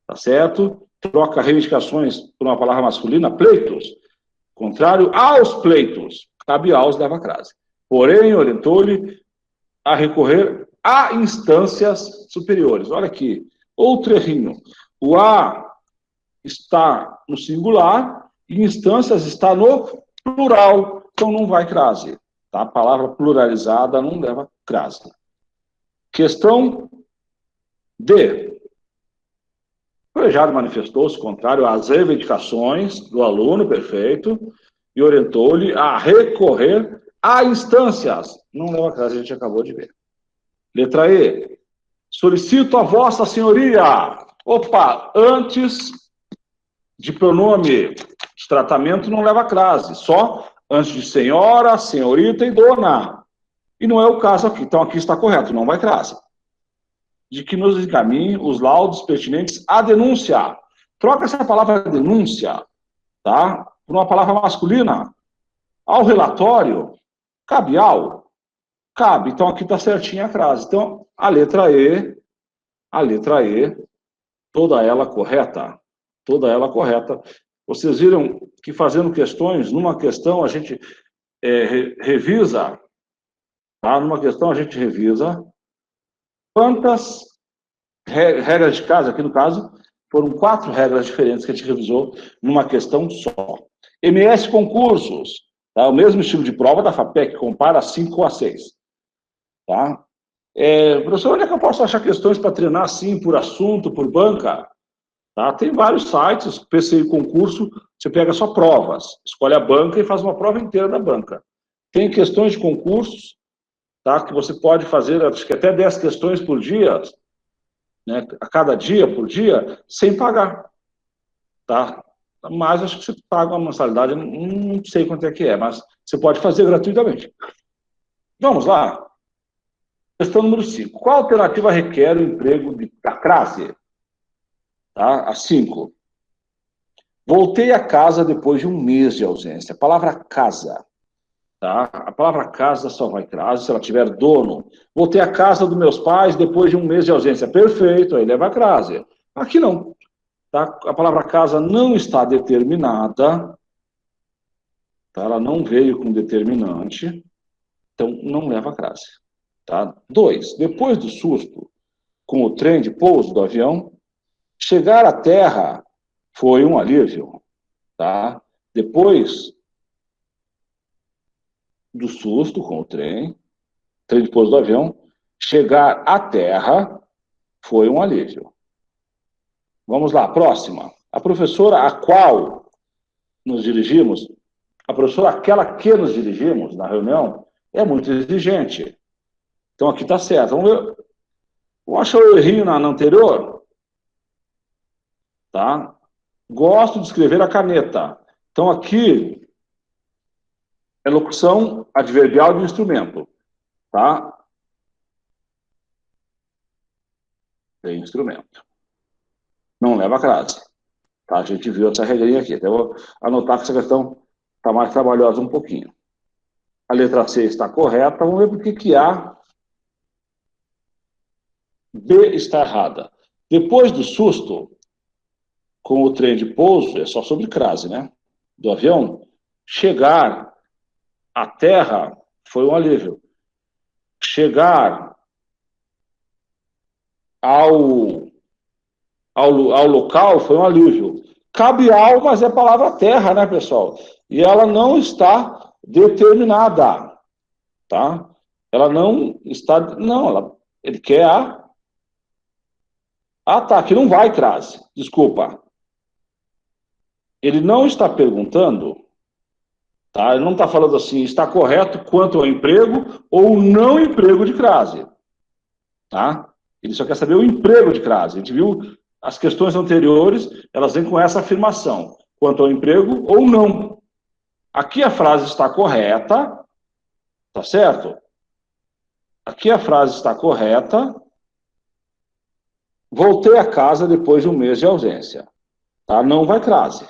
tá certo? Troca reivindicações por uma palavra masculina, pleitos, contrário aos pleitos, cabe aos, leva crase. Porém, orientou-lhe a recorrer a instâncias superiores. Olha aqui, outro errinho. O a está no singular e instâncias está no plural, então não vai crase. Tá? A palavra pluralizada não leva crase. Questão D. O colegiado manifestou-se contrário às reivindicações do aluno, perfeito, e orientou-lhe a recorrer a instâncias. Não leva crase, a gente acabou de ver. Letra E. Solicito a vossa senhoria. Opa, antes de pronome de tratamento não leva crase, só antes de senhora, senhorita e dona. E não é o caso aqui. Então aqui está correto, não vai crase. De que nos encaminhe os laudos pertinentes à denúncia. Troca essa palavra denúncia, tá? Por uma palavra masculina. Ao relatório, cabe ao. Cabe. Então aqui está certinha a crase. Então a letra E, toda ela correta. Toda ela correta. Vocês viram que fazendo questões, numa questão a gente revisa, tá? Numa questão a gente revisa quantas regras de casa, aqui no caso, foram 4 regras diferentes que a gente revisou numa questão só. MS concursos, tá? O mesmo estilo de prova da FAPEC, compara 5 a 6. Tá? Professor, onde é que eu posso achar questões para treinar assim, por assunto, por banca? Tá? Tem vários sites, PCI Concurso, você pega só provas, escolhe a banca e faz uma prova inteira da banca. Tem questões de concursos, tá? Que você pode fazer, acho que até 10 questões por dia, né? A cada dia, por dia, sem pagar. Tá? Mas acho que você paga uma mensalidade, não sei quanto é que é, mas você pode fazer gratuitamente. Vamos lá. Questão número 5. Qual alternativa requer o emprego da crase? Tá? A 5. Voltei a casa depois de um mês de ausência. A palavra casa. Tá? A palavra casa só vai crase se ela tiver dono. Voltei à casa dos meus pais depois de um mês de ausência. Perfeito, aí leva crase. Aqui não. Tá? A palavra casa não está determinada. Tá? Ela não veio com determinante. Então, não leva crase. Tá? 2. Depois do susto, com o trem de pouso do avião, chegar à terra foi um alívio. Tá? Depois do susto com o trem de pouso do avião, chegar à terra foi um alívio. Vamos lá, próxima. A professora a qual nos dirigimos, a professora aquela que nos dirigimos na reunião, é muito exigente. Então aqui está certo. Vamos ver. Vamos achar o errinho na anterior? Tá? Gosto de escrever a caneta. Então aqui é locução adverbial de instrumento. Tá? Tem instrumento. Não leva crase. Tá? A gente viu essa regrinha aqui. Então, eu vou anotar que essa questão está mais trabalhosa um pouquinho. A letra C está correta. Vamos ver por que A, B está errada. Depois do susto, com o trem de pouso, é só sobre crase, né? Do avião, chegar à terra foi um alívio. Chegar ao local foi um alívio. Cabe ao, mas é a palavra terra, né, pessoal? E ela não está determinada, tá? Ela não está... Não, ele quer a... Ah, tá, aqui não vai crase. Desculpa. Ele não está perguntando, tá? Ele não está falando assim, está correto quanto ao emprego ou não emprego de crase, tá? Ele só quer saber o emprego de crase. A gente viu as questões anteriores, elas vêm com essa afirmação, quanto ao emprego ou não. Aqui a frase está correta, tá certo? Aqui a frase está correta. Voltei a casa depois de um mês de ausência. Tá? Não vai crase.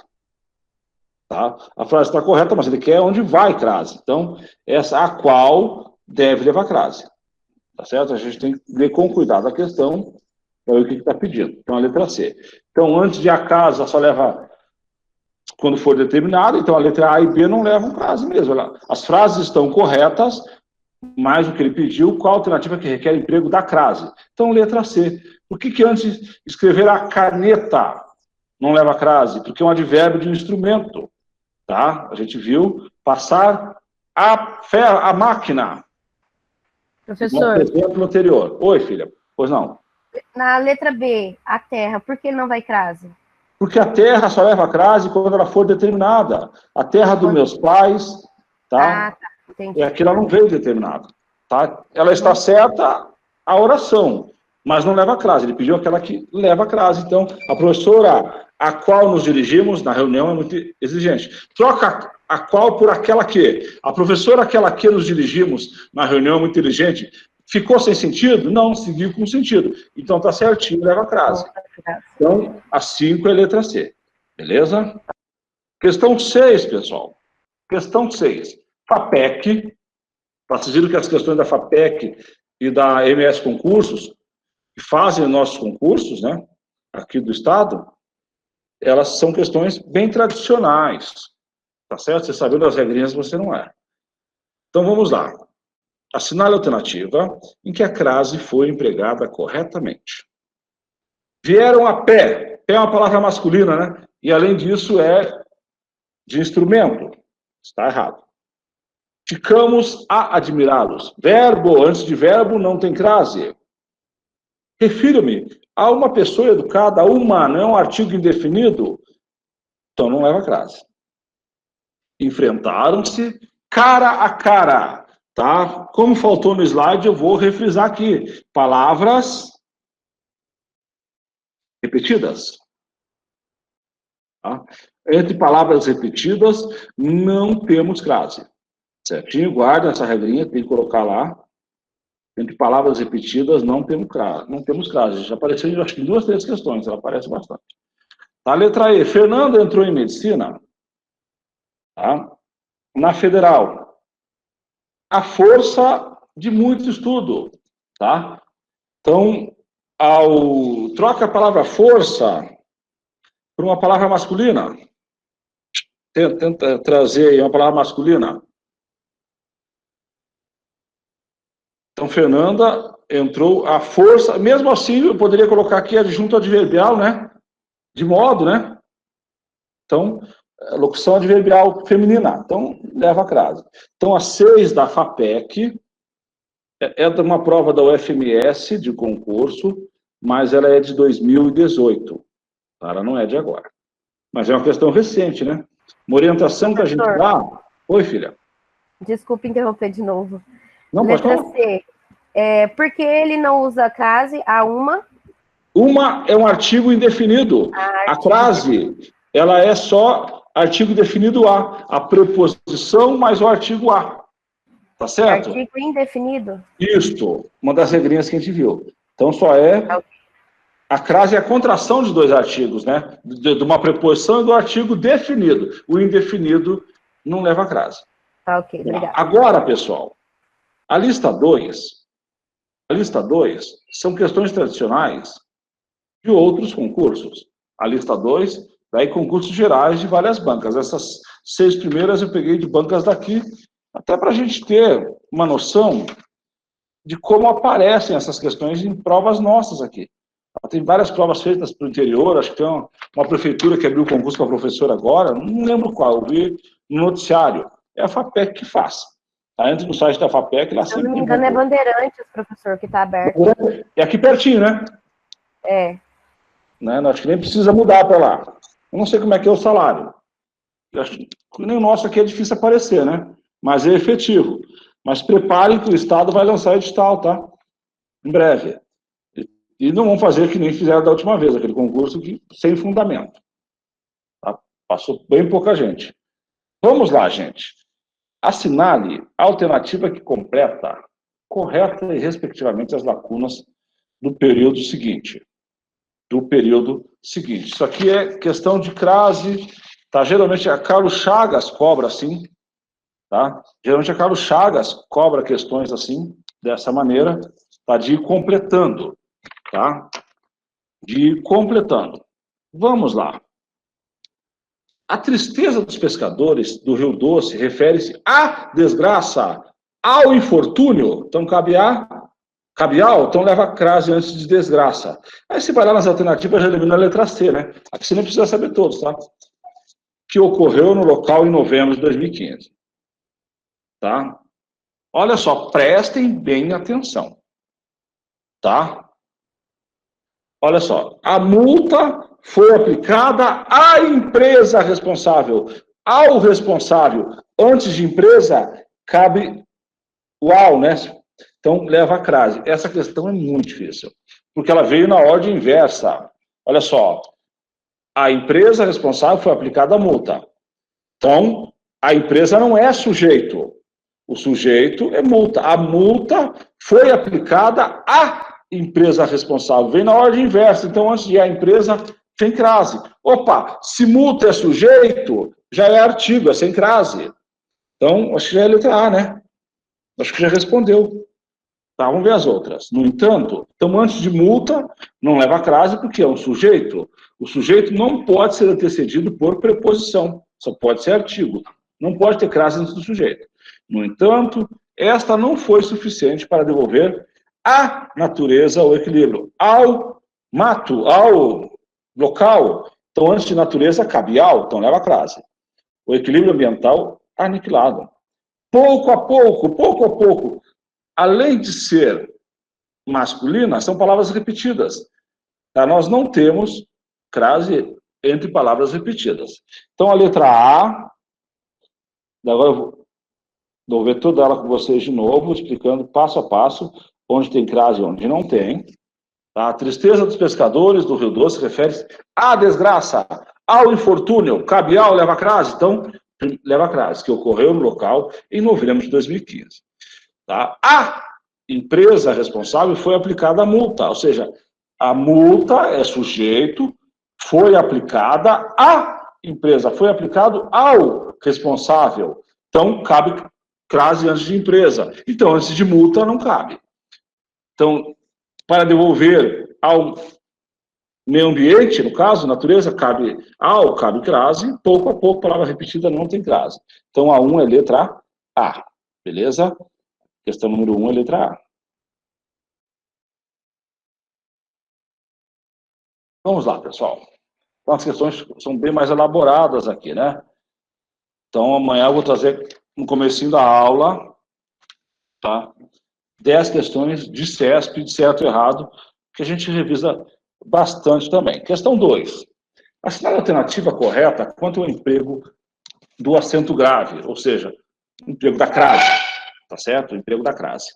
Tá? A frase está correta, mas ele quer onde vai crase. Então, essa a qual deve levar crase. Tá certo? A gente tem que ler com cuidado a questão para ver o que está pedindo. Então, a letra C. Então, antes de a casa só leva quando for determinado, então a letra A e B não levam crase mesmo. As frases estão corretas, mas o que ele pediu, qual a alternativa que requer emprego da crase? Então, letra C. Por que antes escrever a caneta não leva crase? Porque é um advérbio de um instrumento. Tá? A gente viu passar a máquina.
Professor.
No exemplo anterior. Oi, filha. Pois não.
Na letra B, a terra, por que não vai crase?
Porque a terra só leva crase quando ela for determinada. A terra dos meus pais, tá?
Ah, tá. Entendi.
É que ela não veio determinada. Tá? Ela está certa a oração, mas não leva crase. Ele pediu aquela que leva crase. Então, a professora a qual nos dirigimos na reunião é muito exigente. Troca a qual por aquela que. A professora aquela que nos dirigimos na reunião é muito inteligente. Ficou sem sentido? Não, seguiu com sentido. Então está certinho, leva crase. Então, a 5 é letra C. Beleza? Questão 6, pessoal. Questão 6. FAPEC. Vocês viram que as questões da FAPEC e da MS Concursos, que fazem nossos concursos, né, aqui do Estado, elas são questões bem tradicionais. Tá certo? Você sabendo as regrinhas, você não é. Então, vamos lá. Assinale a alternativa em que a crase foi empregada corretamente. Vieram a pé. Pé é uma palavra masculina, né? E, além disso, é de instrumento. Está errado. Ficamos a admirá-los. Verbo, antes de verbo, não tem crase. refiro-me a uma pessoa educada, uma, não é um artigo indefinido, então não leva crase. Enfrentaram-se cara a cara, tá? Como faltou no slide, eu vou refrisar aqui. Palavras repetidas. Tá? Entre palavras repetidas, não temos crase. Certinho? Guarda essa regrinha, tem que colocar lá. Entre palavras repetidas, não temos crase. Não temos crase. Já apareceu, acho que em 2, 3 questões, ela aparece bastante. Tá? Letra E. Fernando entrou em medicina, tá? Na federal. A força de muito estudo, tá? Então, troca a palavra força por uma palavra masculina. Tenta trazer uma palavra masculina. Então, Fernanda entrou a força, mesmo assim, eu poderia colocar aqui adjunto adverbial, né? De modo, né? Então, locução adverbial feminina. Então, leva a crase. Então, a 6 da FAPEC é de uma prova da UFMS de concurso, mas ela é de 2018. Ela não é de agora. Mas é uma questão recente, né? Uma orientação que a gente dá... Oi, filha.
Desculpe interromper de novo.
Não,
letra C. Por que ele não usa crase? A uma?
Uma é um artigo indefinido. A crase, ela é só artigo definido a preposição mais o artigo a. Tá certo?
Artigo indefinido?
Isto, uma das regrinhas que a gente viu. Então, só é... A crase é a contração de 2 artigos, né? De uma preposição e do artigo definido. O indefinido não leva a crase.
Tá, ok, obrigado.
Agora, pessoal, a lista 2 são questões tradicionais de outros concursos. A lista 2, daí concursos gerais de várias bancas. Essas 6 primeiras eu peguei de bancas daqui, até para a gente ter uma noção de como aparecem essas questões em provas nossas aqui. Tem várias provas feitas para o interior, acho que tem uma prefeitura que abriu concurso para professor agora, não lembro qual, eu vi no noticiário. É a FAPEC que faz. Tá? Entra no site da FAPEC, lá sempre...
Se eu não me engano, é Bandeirantes, professor, que está aberto.
É aqui pertinho, né? Né? Acho que nem precisa mudar para lá. Eu não sei como é que é o salário. Eu acho que nem o nosso aqui é difícil aparecer, né? Mas é efetivo. Mas preparem que o Estado vai lançar edital, tá? Em breve. E não vão fazer que nem fizeram da última vez, aquele concurso sem fundamento. Tá? Passou bem pouca gente. Vamos lá, gente. Assinale a alternativa que completa, correta e respectivamente as lacunas do período seguinte. Isso aqui é questão de crase, tá? Geralmente a Carlos Chagas cobra assim, tá? Geralmente a Carlos Chagas cobra questões assim, dessa maneira, tá? De ir completando. Tá? De ir completando. Vamos lá. A tristeza dos pescadores do Rio Doce refere-se à desgraça, ao infortúnio. Então, cabial, então leva crase antes de desgraça. Aí, se vai lá nas alternativas, já elimina a letra C, né? Aqui você nem precisa saber todos, tá? Que ocorreu no local em novembro de 2015. Tá? Olha só, prestem bem atenção. Tá? Olha só, a multa foi aplicada à empresa responsável. Ao responsável, antes de empresa, cabe o ao, né? Então, leva a crase. Essa questão é muito difícil, porque ela veio na ordem inversa. Olha só, a empresa responsável foi aplicada a multa. Então, a empresa não é sujeito. O sujeito é multa. A multa foi aplicada à empresa responsável. Vem na ordem inversa. Então, antes de a empresa, tem crase. Opa, se multa é sujeito, já é artigo, é sem crase. Então, acho que já é letra A, né? Acho que já respondeu. Tá, vamos ver as outras. No entanto, então, antes de multa, não leva crase porque é um sujeito. O sujeito não pode ser antecedido por preposição. Só pode ser artigo. Não pode ter crase antes do sujeito. No entanto, esta não foi suficiente para devolver à natureza o equilíbrio. Ao mato, ao local, então antes de natureza cabe ao, então leva crase. O equilíbrio ambiental aniquilado. Pouco a pouco, além de ser masculina são palavras repetidas. Tá? Nós não temos crase entre palavras repetidas. Então, a letra A, agora eu vou ver toda ela com vocês de novo, explicando passo a passo onde tem crase e onde não tem. Tá? A tristeza dos pescadores do Rio Doce refere-se à desgraça, ao infortúnio, cabial leva crase. Então, leva crase, que ocorreu no local em novembro de 2015. Tá? A empresa responsável foi aplicada a multa, ou seja, a multa é sujeito, foi aplicada à empresa, foi aplicado ao responsável. Então, cabe crase antes de empresa. Então, antes de multa, não cabe. Então, para devolver ao meio ambiente, no caso, natureza, cabe crase, pouco a pouco, palavra repetida não tem crase. Então, a 1 é letra A, beleza? Questão número 1 é letra A. Vamos lá, pessoal. Então, as questões são bem mais elaboradas aqui, né? Então, amanhã eu vou trazer, no comecinho da aula, tá? 10 questões de CESP, de certo e errado, que a gente revisa bastante também. Questão 2. Assinar a alternativa correta quanto ao emprego do acento grave, ou seja, emprego da crase, tá certo? O emprego da crase.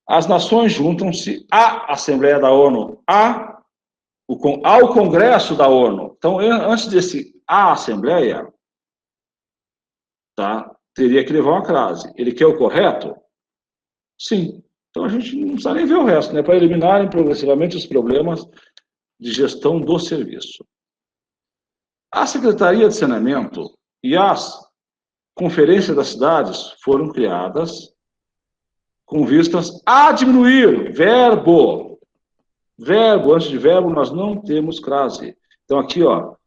As nações juntam-se à Assembleia da ONU, ao Congresso da ONU. Então, antes desse à Assembleia, tá, teria que levar uma crase. Ele quer o correto? Sim. Então, a gente não precisa nem ver o resto, né? Para eliminarem progressivamente os problemas de gestão do serviço. A Secretaria de Saneamento e as Conferências das Cidades foram criadas com vistas a diminuir verbo. Verbo, antes de verbo, nós não temos crase. Então, aqui, ó,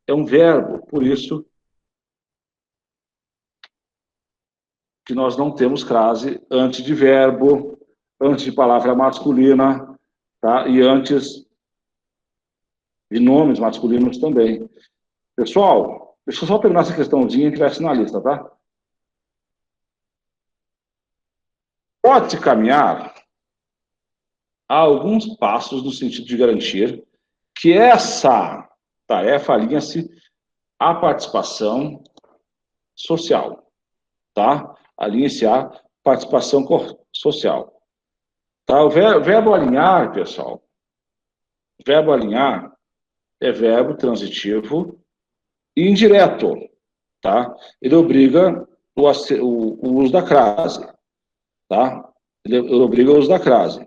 é um verbo, por isso que nós não temos crase antes de verbo, antes de palavra masculina, tá? E antes de nomes masculinos também. Pessoal, deixa eu só terminar essa questãozinha que vai ser na lista, tá? Pode-se caminhar a alguns passos no sentido de garantir que essa tarefa alinha-se à participação social, tá? Alinha-se à participação social. Tá? O verbo alinhar, pessoal, verbo alinhar é verbo transitivo e indireto, tá? Ele obriga o uso da crase, tá? Ele obriga o uso da crase,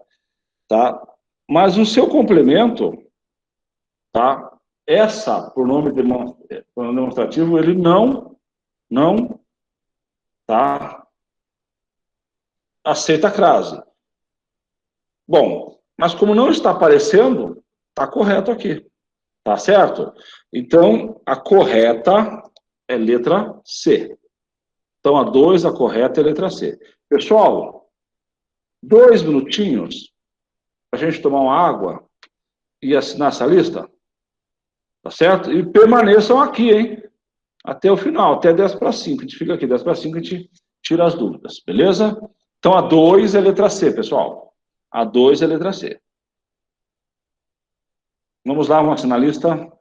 tá? Mas o seu complemento, tá? Essa pronome demonstrativo, ele não, tá? Aceita a crase. Bom, mas como não está aparecendo, tá correto aqui, tá certo? Então, a correta é letra C. Então, a 2, a correta é letra C. Pessoal, 2 minutinhos para a gente tomar uma água e assinar essa lista, tá certo? E permaneçam aqui, hein? Até o final, até 10 para 5. A gente fica aqui, 10 para 5, a gente tira as dúvidas, beleza? Então, a 2 é letra C, pessoal. A 2 é letra C. Vamos lá, vamos assinar a lista.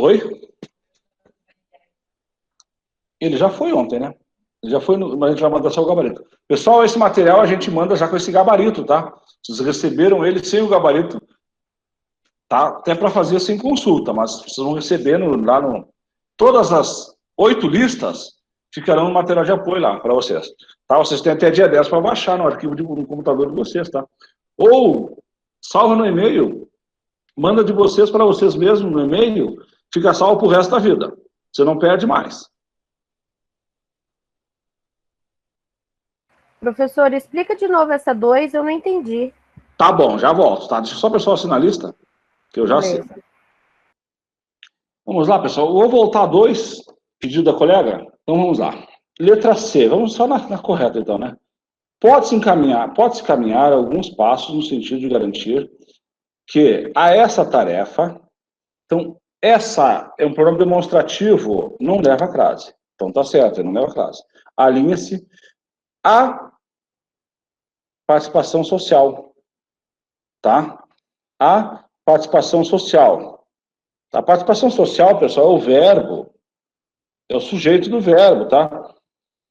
Oi? Ele já foi ontem, né? Ele já foi, mas a gente vai mandar só o gabarito. Pessoal, esse material a gente manda já com esse gabarito, tá? Vocês receberam ele sem o gabarito, tá? Até para fazer sem consulta, mas vocês vão receber lá no... Todas as 8 listas ficarão no material de apoio lá para vocês. Tá? Vocês têm até dia 10 para baixar no arquivo no computador de vocês, tá? Ou salva no e-mail, manda de vocês para vocês mesmos no e-mail, fica salvo pro resto da vida. Você não perde mais.
Professor, explica de novo essa 2, eu não entendi.
Tá bom, já volto, tá? Deixa só o pessoal assinar a lista, que eu já sei. Vamos lá, pessoal. Eu vou voltar a 2, pedido da colega. Então, vamos lá. Letra C. Vamos só na correta, então, né? pode-se caminhar alguns passos no sentido de garantir que a essa tarefa, então, essa é um problema demonstrativo, não leva a crase. Então, tá certo, não leva a crase. Alinha-se a participação social, tá? A participação social. A participação social, pessoal, é o verbo, é o sujeito do verbo, tá?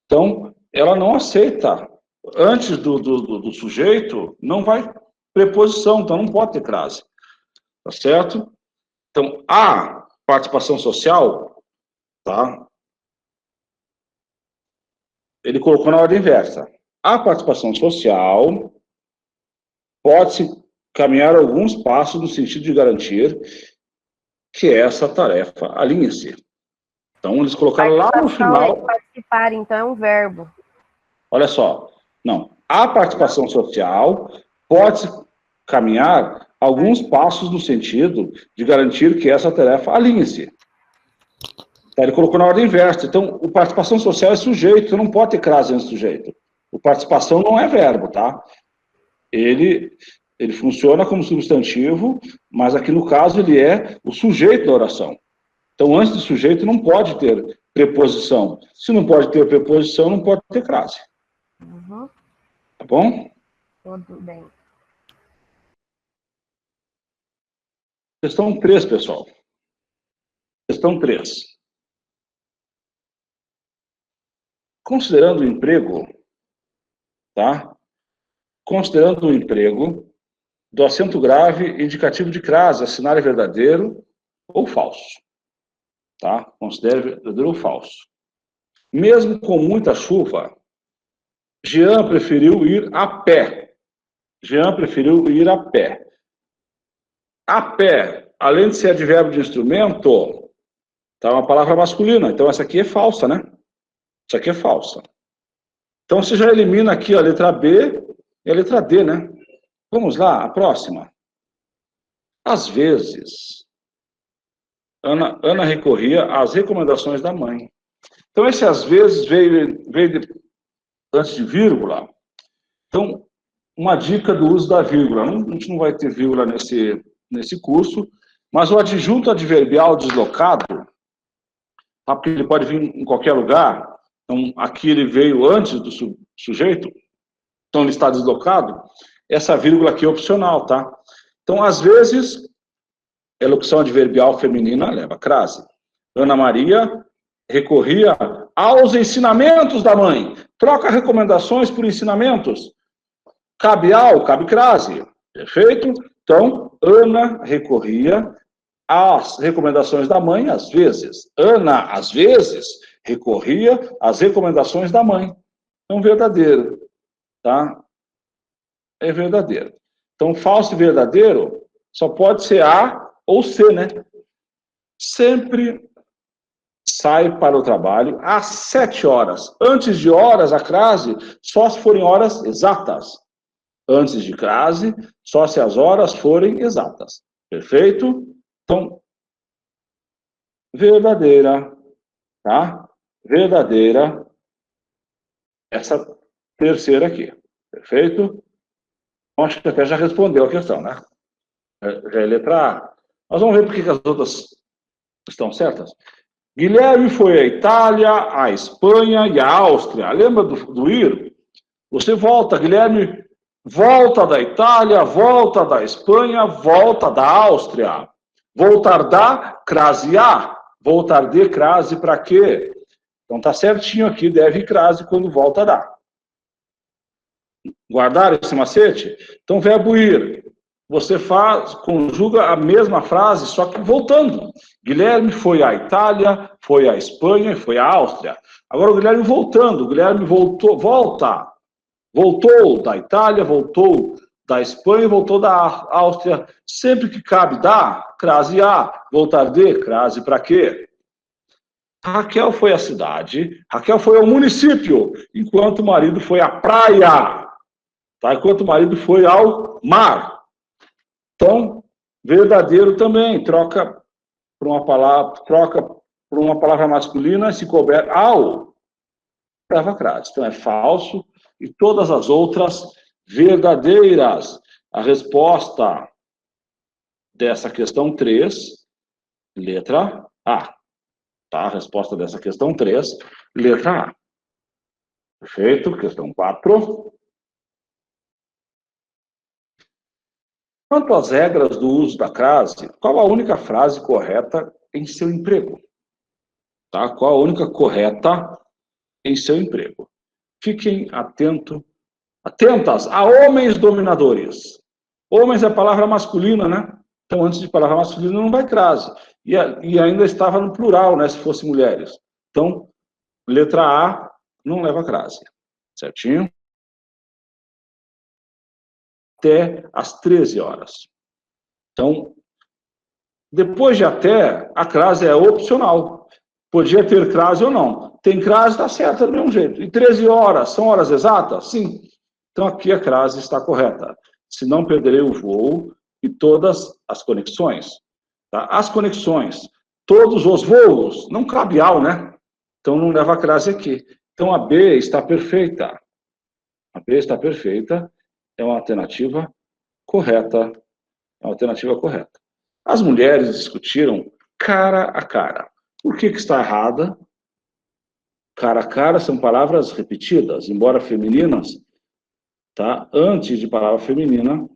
Então, ela não aceita. Antes do sujeito, não vai preposição, então não pode ter crase. Tá certo? Então, a participação social, tá? Ele colocou na ordem inversa. A participação social pode-se caminhar alguns passos no sentido de garantir que essa tarefa alinhe-se. Então, eles colocaram lá no final...
Participar, então, é um verbo.
Olha só. Não. A participação social pode caminhar alguns passos no sentido de garantir que essa tarefa alinhe-se. Tá, ele colocou na ordem inversa. Então, o participação social é sujeito, você não pode ter crase antes do sujeito. O participação não é verbo, tá? Ele funciona como substantivo, mas aqui no caso ele é o sujeito da oração. Então, antes do sujeito não pode ter preposição. Se não pode ter preposição, não pode ter crase.
Uhum.
Tá bom?
Tudo bem.
Questão 3, pessoal. Questão 3. Considerando o emprego, tá? Considerando o emprego do acento grave indicativo de crase, assinar é verdadeiro ou falso. Tá? Considere verdadeiro ou falso. Mesmo com muita chuva, Jean preferiu ir a pé. Jean preferiu ir a pé. A pé, além de ser advérbio de instrumento, tá uma palavra masculina. Então, essa aqui é falsa, né? Isso aqui é falsa. Então, você já elimina aqui a letra B e a letra D, né? Vamos lá, a próxima. Às vezes, Ana recorria às recomendações da mãe. Então, esse às vezes veio antes de vírgula. Então, uma dica do uso da vírgula. A gente não vai ter vírgula nesse curso, mas o adjunto adverbial deslocado, tá? Porque ele pode vir em qualquer lugar. Então, aqui ele veio antes do sujeito, então ele está deslocado. Essa vírgula aqui é opcional, tá? Então, às vezes, a locução adverbial feminina leva crase. Ana Maria recorria aos ensinamentos da mãe. Troca recomendações por ensinamentos. Cabe crase. Perfeito? Então, Ana recorria às recomendações da mãe, às vezes. Ana, às vezes, recorria às recomendações da mãe. Então, verdadeiro. Tá? É verdadeiro. Então, falso e verdadeiro só pode ser A ou C, né? Sempre sai para o trabalho às 7 horas. Antes de horas, a crase, só se forem horas exatas. Antes de crase, só se as horas forem exatas. Perfeito? Então, verdadeira, tá? Verdadeira, essa terceira aqui. Perfeito? Acho que até já respondeu a questão, né? Já é letra A. Nós vamos ver por que as outras estão certas. Guilherme foi à Itália, à Espanha e à Áustria. Lembra do ir? Você volta, Guilherme, volta da Itália, volta da Espanha, volta da Áustria. Voltar da, crase A. Voltar de, crase para quê? Então tá certinho aqui, deve crase quando volta da. Guardaram esse macete? Então, verbo ir. Você conjuga a mesma frase, só que voltando. Guilherme foi à Itália, foi à Espanha e foi à Áustria. Agora o Guilherme voltando. O Guilherme volta. Voltou da Itália, voltou da Espanha, voltou da Áustria. Sempre que cabe da, crase A. Voltar de, crase para quê? Raquel foi à cidade, Raquel foi ao município, enquanto o marido foi à praia. Tá? Enquanto o marido foi ao mar. Então, verdadeiro também, troca por uma palavra masculina, se couber ao, leva crase. Então, é falso e todas as outras verdadeiras. A resposta dessa questão 3, letra A. Tá? A resposta dessa questão 3, letra A. Perfeito? Questão 4. Quanto às regras do uso da crase, qual a única frase correta em seu emprego? Tá? Qual a única correta em seu emprego? Fiquem atentas a homens dominadores. Homens é palavra masculina, né? Então, antes de palavra masculina, não vai crase. E ainda estava no plural, né? Se fosse mulheres. Então, letra A não leva crase. Certinho? Até às 13 horas. Então, depois de até, a crase é opcional. Podia ter crase ou não. Tem crase, está certo do mesmo jeito. E 13 horas, são horas exatas? Sim. Então, aqui a crase está correta. Se não perderei o voo e todas as conexões. Tá? As conexões, todos os voos, não cabe ao, né? Então, não leva a crase aqui. Então, a B está perfeita. A B está perfeita. É uma alternativa correta. É uma alternativa correta. As mulheres discutiram cara a cara. Por que está errada? Cara a cara são palavras repetidas, embora femininas, tá? Antes de palavra feminina,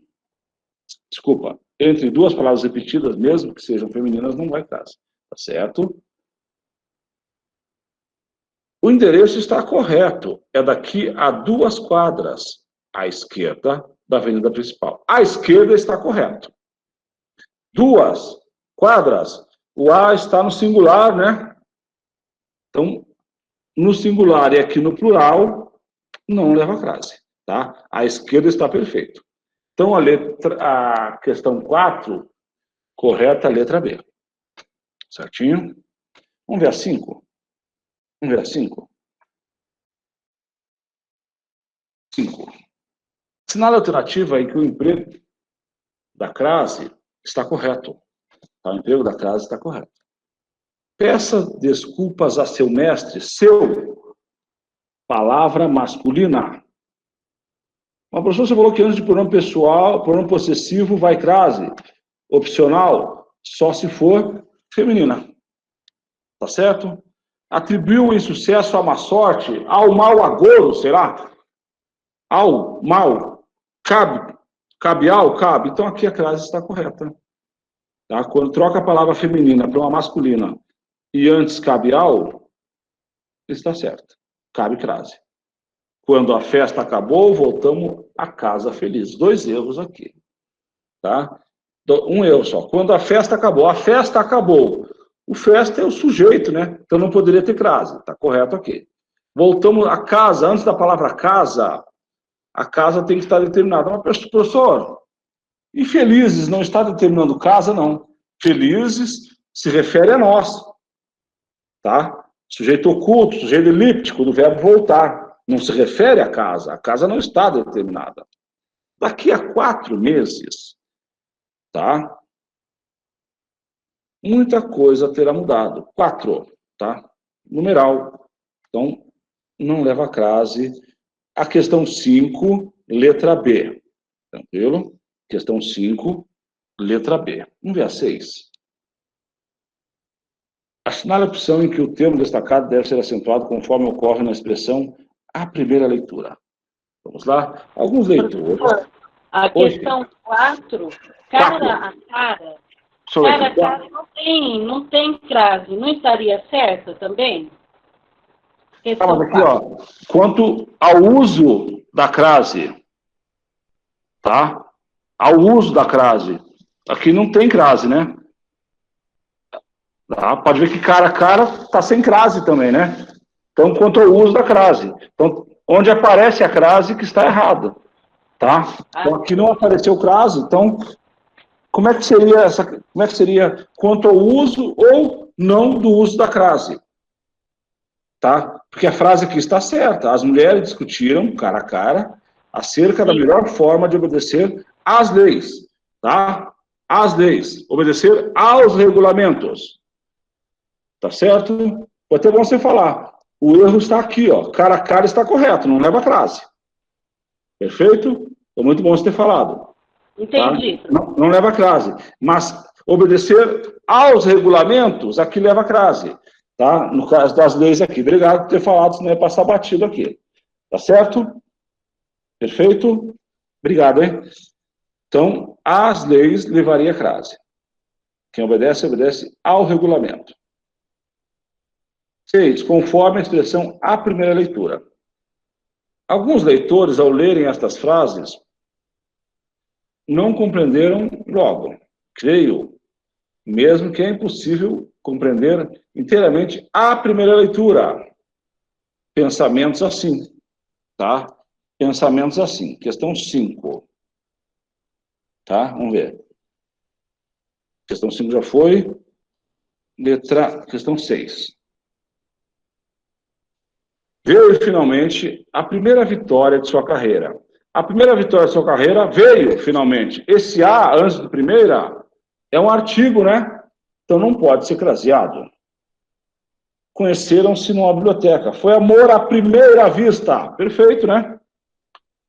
desculpa, entre duas palavras repetidas, mesmo que sejam femininas, não vai crase. Tá certo? O endereço está correto. É daqui a 2 quadras, à esquerda da avenida principal. À esquerda está correto. 2 quadras, o A está no singular, né? Então, no singular e aqui no plural, não leva crase, tá? À esquerda está perfeito. Então, a questão 4, correta, a letra B. Certinho? Vamos ver a 5. Vamos ver a 5. 5. Sinal alternativa em que o emprego da crase está correto. Tá? O emprego da crase está correto. Peça desculpas a seu mestre, seu, palavra masculina. Uma professora, você falou que antes de pronome pessoal, pronome possessivo vai crase. Opcional, só se for feminina. Tá certo? Atribuiu o insucesso à má sorte, ao mau agouro, será? Ao mal, cabe ao, cabe. Então aqui a crase está correta. Tá? Quando troca a palavra feminina para uma masculina e antes cabe ao, está certo. Cabe crase. Quando a festa acabou, voltamos a casa feliz. 2 erros aqui. Tá? Um erro só. Quando a festa acabou. O festa é o sujeito, né? Então não poderia ter crase. Está correto aqui. Voltamos a casa. Antes da palavra casa, a casa tem que estar determinada. Mas, professor, e felizes não está determinando casa, não. Felizes se refere a nós. Tá? Sujeito oculto, sujeito elíptico, do verbo voltar. Não se refere à casa. A casa não está determinada. Daqui a 4 meses, tá? Muita coisa terá mudado. 4, tá? Numeral. Então, não leva a crase. A questão 5, letra B. Tranquilo? Questão 5, letra B. Vamos ver a 6. Assinale a opção em que o termo destacado deve ser acentuado conforme ocorre na expressão a primeira leitura. Vamos lá? Alguns leitores.
A questão 4, cara a cara. Cara a cara não tem crase. Não estaria certo também?
Questão mas aqui, ó, quanto ao uso da crase, tá? Ao uso da crase. Aqui não tem crase, né? Tá? Pode ver que cara a cara está sem crase também, né? Então, quanto ao uso da crase. Então, onde aparece a crase que está errado. Tá? Então, aqui não apareceu crase. Então, como é que seria quanto ao uso ou não do uso da crase? Tá? Porque a frase aqui está certa. As mulheres discutiram, cara a cara, acerca da melhor forma de obedecer às leis. Tá? Às leis. Obedecer aos regulamentos. Tá certo? Pode ser bom você falar. O erro está aqui, ó. Cara a cara está correto, não leva crase. Perfeito? É muito bom você ter falado.
Entendi.
Tá? Não leva crase. Mas obedecer aos regulamentos, aqui leva crase. Tá? No caso das leis aqui. Obrigado por ter falado, senão ia passar batido aqui. Tá certo? Perfeito? Obrigado, hein? Então, as leis levaria crase. Quem obedece, obedece ao regulamento. 6. Conforme a expressão à primeira leitura. Alguns leitores, ao lerem estas frases, não compreenderam logo. Creio, mesmo que é impossível compreender inteiramente a primeira leitura. Pensamentos assim, tá? Pensamentos assim. Questão 5. Tá? Vamos ver. Questão 5 já foi. Questão 6. Veio finalmente a primeira vitória de sua carreira. A primeira vitória de sua carreira veio finalmente. Esse A, antes de primeira, é um artigo, né? Então não pode ser craseado. Conheceram-se numa biblioteca. Foi amor à primeira vista. Perfeito, né?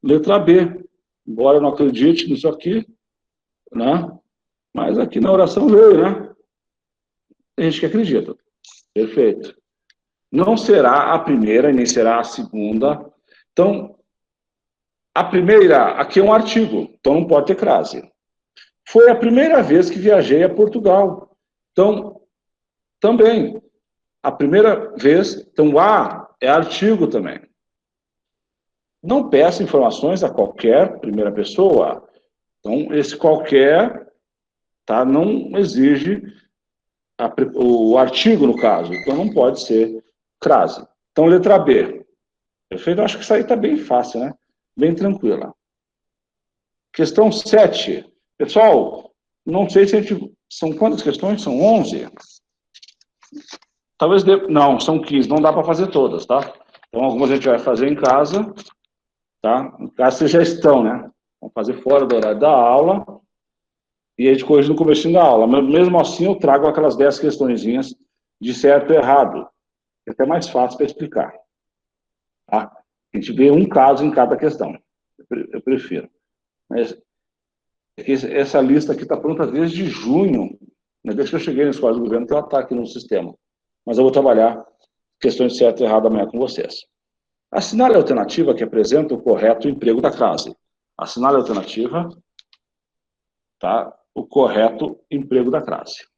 Letra B. Embora eu não acredite nisso aqui, né? Mas aqui na oração veio, né? Tem gente que acredita. Perfeito. Não será a primeira, nem será a segunda. Então, a primeira, aqui é um artigo, então não pode ter crase. Foi a primeira vez que viajei a Portugal. Então, também, a primeira vez, então A é artigo também. Não peça informações a qualquer primeira pessoa. Então, esse qualquer, tá, não exige o artigo, no caso. Então, não pode ser crase. Então, letra B. Perfeito? Eu acho que isso aí está bem fácil, né? Bem tranquila. Questão 7. Pessoal, não sei se a gente... São quantas questões? São 11? Talvez... Não, são 15. Não dá para fazer todas, tá? Então, algumas a gente vai fazer em casa, tá? Em casa vocês já estão, né? Vamos fazer fora do horário da aula e a gente corrige no comecinho da aula. Mas, mesmo assim, eu trago aquelas 10 questõezinhas de certo e errado. É até mais fácil para explicar. Tá? A gente vê um caso em cada questão. Eu prefiro. Mas essa lista aqui está pronta desde junho, né? Desde que eu cheguei na escola do governo, que ela está aqui no sistema. Mas eu vou trabalhar questões de certo e errado amanhã com vocês. Assinale a alternativa que apresenta o correto emprego da crase. Assinale a alternativa, tá? O correto emprego da crase.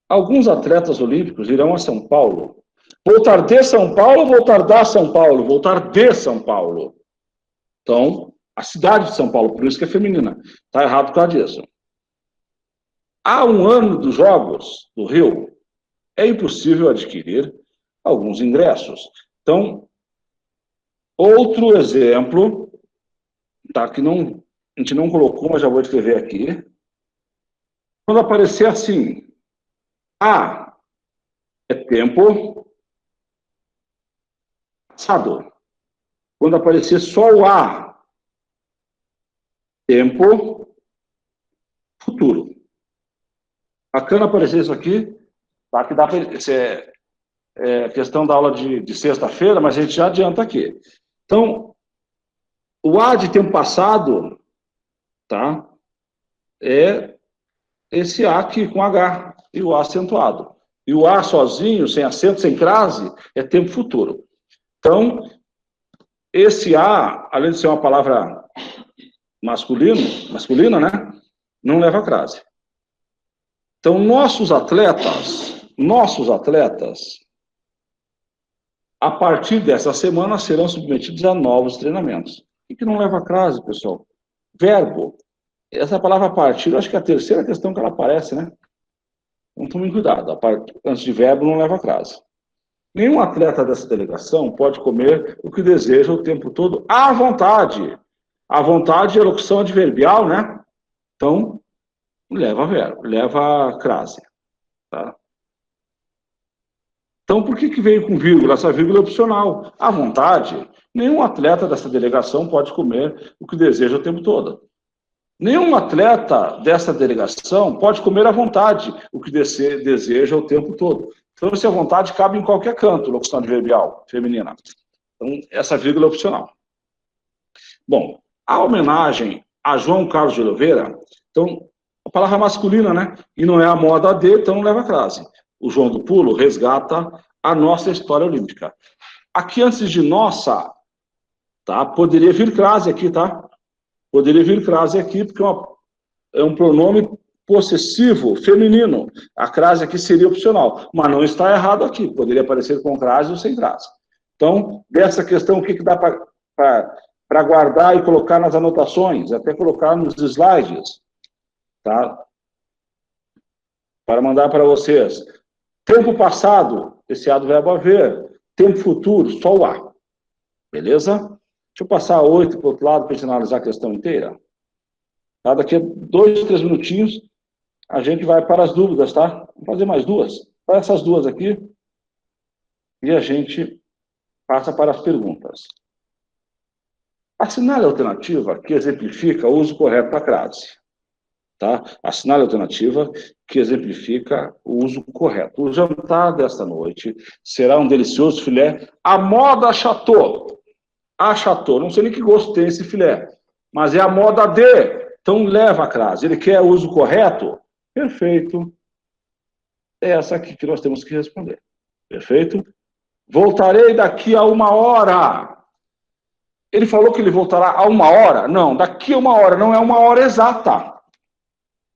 Alguns atletas olímpicos irão a São Paulo. Voltar de São Paulo ou voltar da São Paulo? Voltar de São Paulo. Então, a cidade de São Paulo, por isso que é feminina. Está errado por causa disso. Há um ano dos Jogos do Rio, é impossível adquirir alguns ingressos. Então, outro exemplo, tá, que não, a gente não colocou, mas já vou escrever aqui. Quando aparecer assim, A é tempo passado. Quando aparecer só o A, tempo futuro. Bacana aparecer isso aqui, tá? Que dá para... É questão da aula de sexta-feira, mas a gente já adianta aqui. Então, o A de tempo passado, tá? É esse A aqui com H, e o A acentuado. E o A sozinho, sem acento, sem crase, é tempo futuro. Então, esse A, além de ser uma palavra masculina, né? Não leva crase. Então, nossos atletas, a partir dessa semana, serão submetidos a novos treinamentos. O que não leva crase, pessoal? Verbo. Essa palavra a partir, eu acho que é a terceira questão que ela aparece, né? Então, tomem cuidado. Antes de verbo, não leva crase. Nenhum atleta dessa delegação pode comer o que deseja o tempo todo à vontade. À vontade é locução adverbial, né? Então, leva verbo, leva crase. Tá? Então, por que veio com vírgula? Essa vírgula é opcional. À vontade, nenhum atleta dessa delegação pode comer o que deseja o tempo todo. Nenhum atleta dessa delegação pode comer à vontade o que deseja o tempo todo. Então, esse à vontade cabe em qualquer canto, locução adverbial feminina. Então, essa vírgula é opcional. Bom, a homenagem a João Carlos de Oliveira, então, a palavra masculina, né? E não é a moda de, então não leva crase. O João do Pulo resgata a nossa história olímpica. Aqui, antes de nossa, tá? Poderia vir crase aqui, tá? Poderia vir crase aqui, porque é um pronome possessivo feminino. A crase aqui seria opcional, mas não está errado aqui. Poderia aparecer com crase ou sem crase. Então, dessa questão, o que dá para guardar e colocar nas anotações, até colocar nos slides, tá? Para mandar para vocês. Tempo passado, esse A do verbo haver. Tempo futuro, só o A. Beleza? Deixa eu passar 8 para o outro lado para a gente analisar a questão inteira. Tá? Daqui a 2, 3 minutinhos, a gente vai para as dúvidas, tá? Vamos fazer mais 2. Para essas 2 aqui. E a gente passa para as perguntas. Assinale a alternativa que exemplifica o uso correto da crase. Tá? Assinale a alternativa que exemplifica o uso correto. O jantar desta noite será um delicioso filé à moda Chateau. A Chateau, não sei nem que gosto tem esse filé, mas é a moda de, então leva a crase. Ele quer o uso correto? Perfeito. É essa aqui que nós temos que responder. Perfeito? Voltarei daqui a 1 hora. Ele falou que ele voltará a 1 hora? Não, daqui a 1 hora, não é 1 hora exata.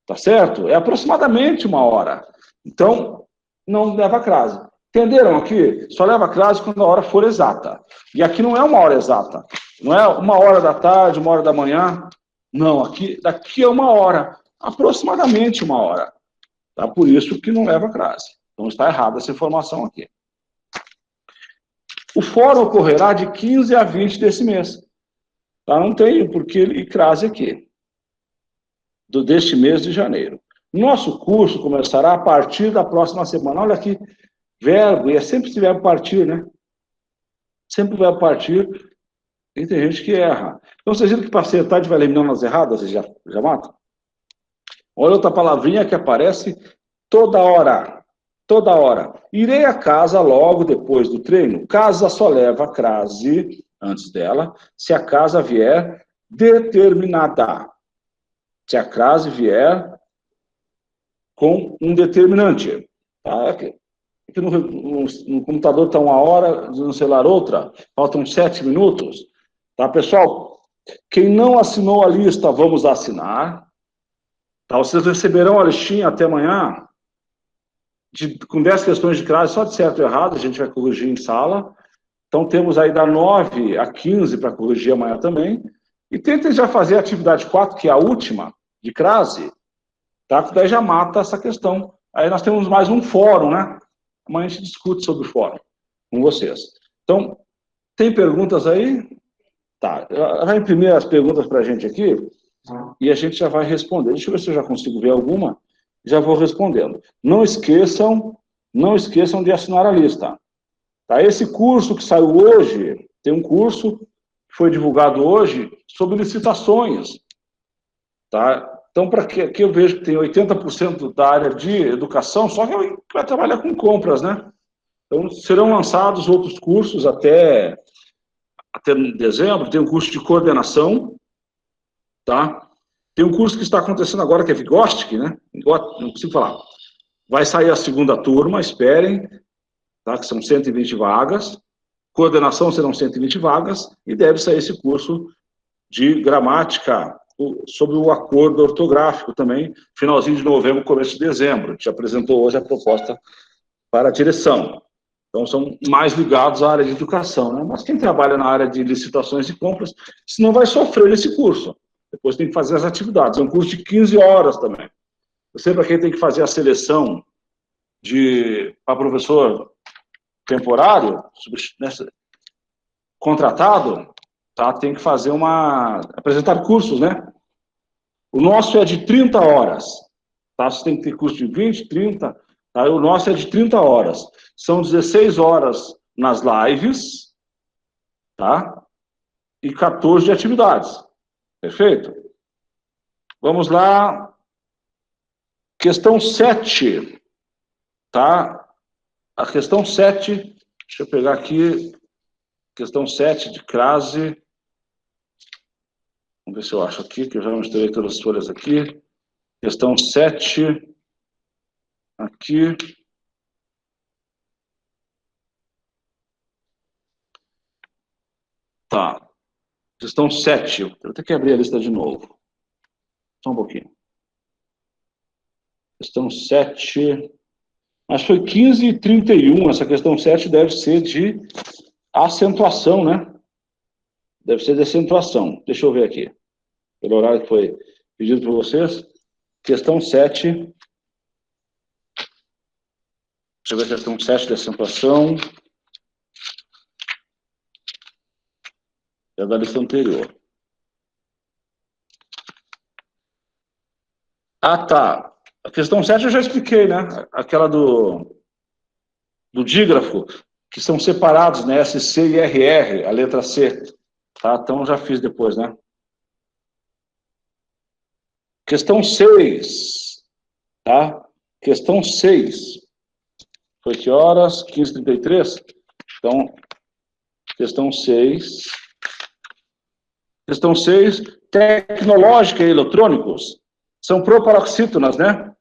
Tá certo? É aproximadamente 1 hora. Então, não leva crase. Entenderam aqui? Só leva crase quando a hora for exata. E aqui não é 1 hora exata. Não é 1 hora da tarde, 1 hora da manhã. Não, aqui, daqui a 1 hora. Aproximadamente 1 hora. Tá? Por isso que não leva crase. Então está errada essa informação aqui. O fórum ocorrerá de 15 a 20 desse mês. Tá? Não tem porque ele crase aqui. Deste mês de janeiro. Nosso curso começará a partir da próxima semana. Olha aqui, verbo, e é sempre esse verbo partir, né? Sempre o verbo partir, e tem gente que erra. Então, vocês viram que para acertar a gente vai eliminando as erradas, vocês já matam? Olha outra palavrinha que aparece toda hora. Toda hora. Irei a casa logo depois do treino. Casa só leva crase antes dela, se a casa vier determinada. Se a crase vier com um determinante. Tá? Aqui no computador está 1 hora, no celular outra, faltam 7 minutos. Tá, pessoal? Quem não assinou a lista, vamos assinar. Tá? Vocês receberão a listinha até amanhã, com 10 questões de crase, só de certo e errado, a gente vai corrigir em sala. Então, temos aí da 9 a 15 para corrigir amanhã também. E tentem já fazer a atividade 4, que é a última, de crase, tá? Que daí já mata essa questão. Aí nós temos mais um fórum, né? Amanhã a gente discute sobre o fórum com vocês. Então, tem perguntas aí? Tá, vai imprimir as perguntas para a gente aqui e a gente já vai responder. Deixa eu ver se eu já consigo ver alguma. Já vou respondendo. Não esqueçam de assinar a lista. Tá? Esse curso que saiu hoje, tem um curso que foi divulgado hoje sobre licitações. Tá? Então, para que eu vejo que tem 80% da área de educação, só que vai trabalhar com compras, né? Então, serão lançados outros cursos até dezembro. Tem um curso de coordenação, tá? Tem um curso que está acontecendo agora, que é Vigostic, né? Não consigo falar. Vai sair a segunda turma, esperem, tá? Que são 120 vagas. Coordenação serão 120 vagas, e deve sair esse curso de gramática sobre o acordo ortográfico também, finalzinho de novembro, começo de dezembro. A gente apresentou hoje a proposta para a direção. Então, são mais ligados à área de educação, né? Mas quem trabalha na área de licitações e compras, senão vai sofrer nesse curso. Depois tem que fazer as atividades. É um curso de 15 horas também. Eu sei para quem tem que fazer a seleção para professor temporário, contratado, tá? Tem que fazer apresentar cursos, né? O nosso é de 30 horas, tá? Você tem que ter curso de 20, 30, tá? O nosso é de 30 horas. São 16 horas nas lives, tá? E 14 de atividades. Perfeito? Vamos lá. Questão 7, tá? A questão 7, deixa eu pegar aqui, questão 7 de crase. Vamos ver se eu acho aqui, que eu já misturei todas as folhas aqui. Questão 7. Aqui. Tá. Questão 7. Eu vou ter que abrir a lista de novo. Só um pouquinho. Questão 7. Acho que foi 15 e 31. Essa questão 7 deve ser de acentuação, né? Deve ser de acentuação. Deixa eu ver aqui. Pelo horário que foi pedido por vocês. Questão 7. Deixa eu ver a questão 7 de acentuação. É da lista anterior. Ah, tá. A questão 7 eu já expliquei, né? Aquela do dígrafo, que são separados, né? SC e RR, a letra C. Tá? Então, já fiz depois, né? Questão 6. Tá? Questão 6. Foi que horas? 15h33. Então, questão 6. Questão 6. Tecnológica e eletrônicos são proparoxítonas, né?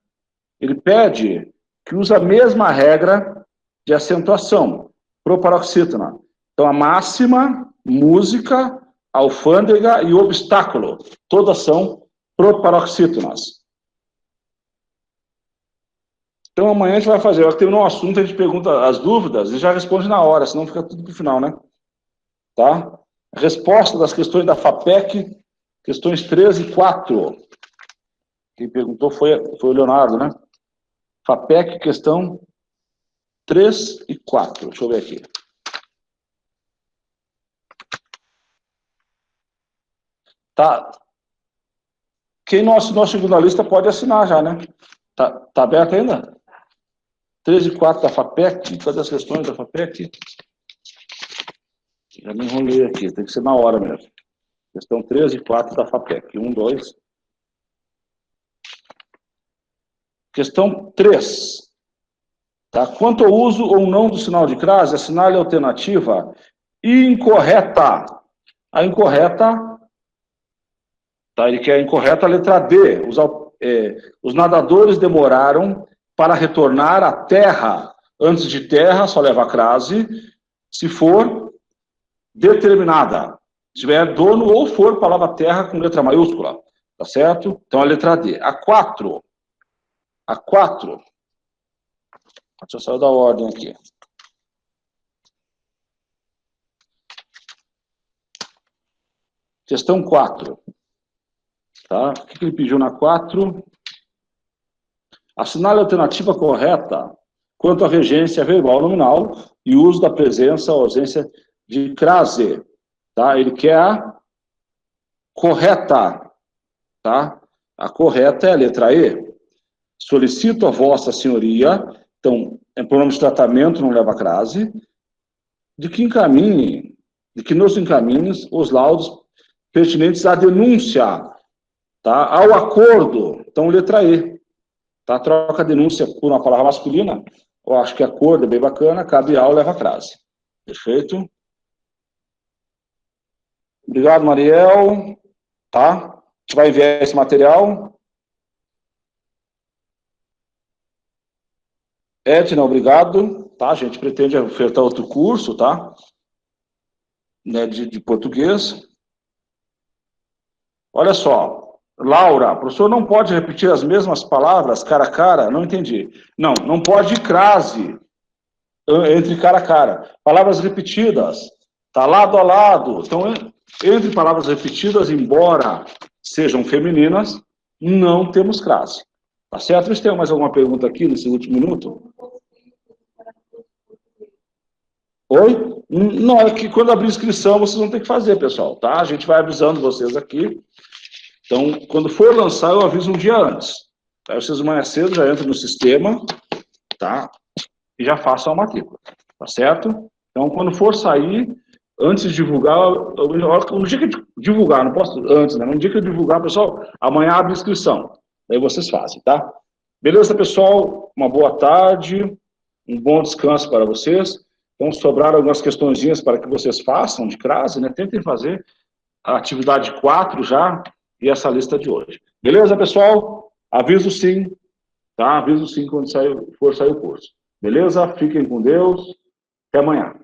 Ele pede que use a mesma regra de acentuação, proparoxítona. Então, a máxima, música, alfândega e obstáculo, todas são proparoxítonas. Então, amanhã a gente vai fazer, terminou um assunto, a gente pergunta as dúvidas e já responde na hora, senão fica tudo pro final, né? Tá? A resposta das questões da FAPEC, questões 3 e 4. Quem perguntou foi o Leonardo, né? FAPEC, questão 3 e 4. Deixa eu ver aqui. Tá. Quem não assinou a segunda lista pode assinar já, né? Tá aberto ainda? 3 e 4 da FAPEC. Cadê as questões da FAPEC? Já me enrolei aqui. Tem que ser na hora mesmo. Questão 3 e 4 da FAPEC. 1, 2. Questão 3. Tá? Quanto ao uso ou não do sinal de crase, assinale a alternativa incorreta. A incorreta, tá? Ele quer a incorreta a letra D. Os nadadores demoraram para retornar à terra. Antes de terra, só leva a crase, se for determinada. Se tiver dono ou for palavra terra com letra maiúscula. Tá certo? Então, a letra D. A 4. A 4. Deixa eu sair da ordem aqui. Questão 4. Tá? O que ele pediu na 4? Assinale a alternativa correta quanto à regência verbal nominal e uso da presença ou ausência de crase. Tá? Ele quer a correta. Tá? A correta é a letra E. Solicito a vossa senhoria, então, é pronome de tratamento, não leva crase, de que nos encaminhe os laudos pertinentes à denúncia, tá? Ao acordo, então, letra E. Tá? Troca a denúncia por uma palavra masculina, eu acho que acordo é bem bacana, cabe ao, leva crase. Perfeito? Obrigado, Mariel. Tá? A gente vai enviar esse material. Edna, obrigado. Tá? A gente pretende ofertar outro curso, tá? Né, de português. Olha só. Laura, o professor não pode repetir as mesmas palavras cara a cara? Não entendi. Não pode crase entre cara a cara. Palavras repetidas, tá lado a lado. Então, entre palavras repetidas, embora sejam femininas, não temos crase. Tá certo? Vocês têm mais alguma pergunta aqui nesse último minuto? Oi? Não, é que quando abrir inscrição vocês vão ter que fazer, pessoal, tá? A gente vai avisando vocês aqui. Então, quando for lançar, eu aviso um dia antes. Aí vocês mais cedo já entram no sistema, tá? E já façam a matrícula, tá certo? Então, quando for sair, antes de divulgar, no dia que eu divulgar, não posso antes, né? No dia que eu divulgar, pessoal, amanhã abre inscrição. Aí vocês fazem, tá? Beleza, pessoal? Uma boa tarde, um bom descanso para vocês. Então, sobraram algumas questõezinhas para que vocês façam de crase, né? Tentem fazer. a atividade 4 já e essa lista de hoje. Beleza, pessoal? Aviso sim, tá? Aviso sim quando for sair o curso. Beleza? Fiquem com Deus. Até amanhã.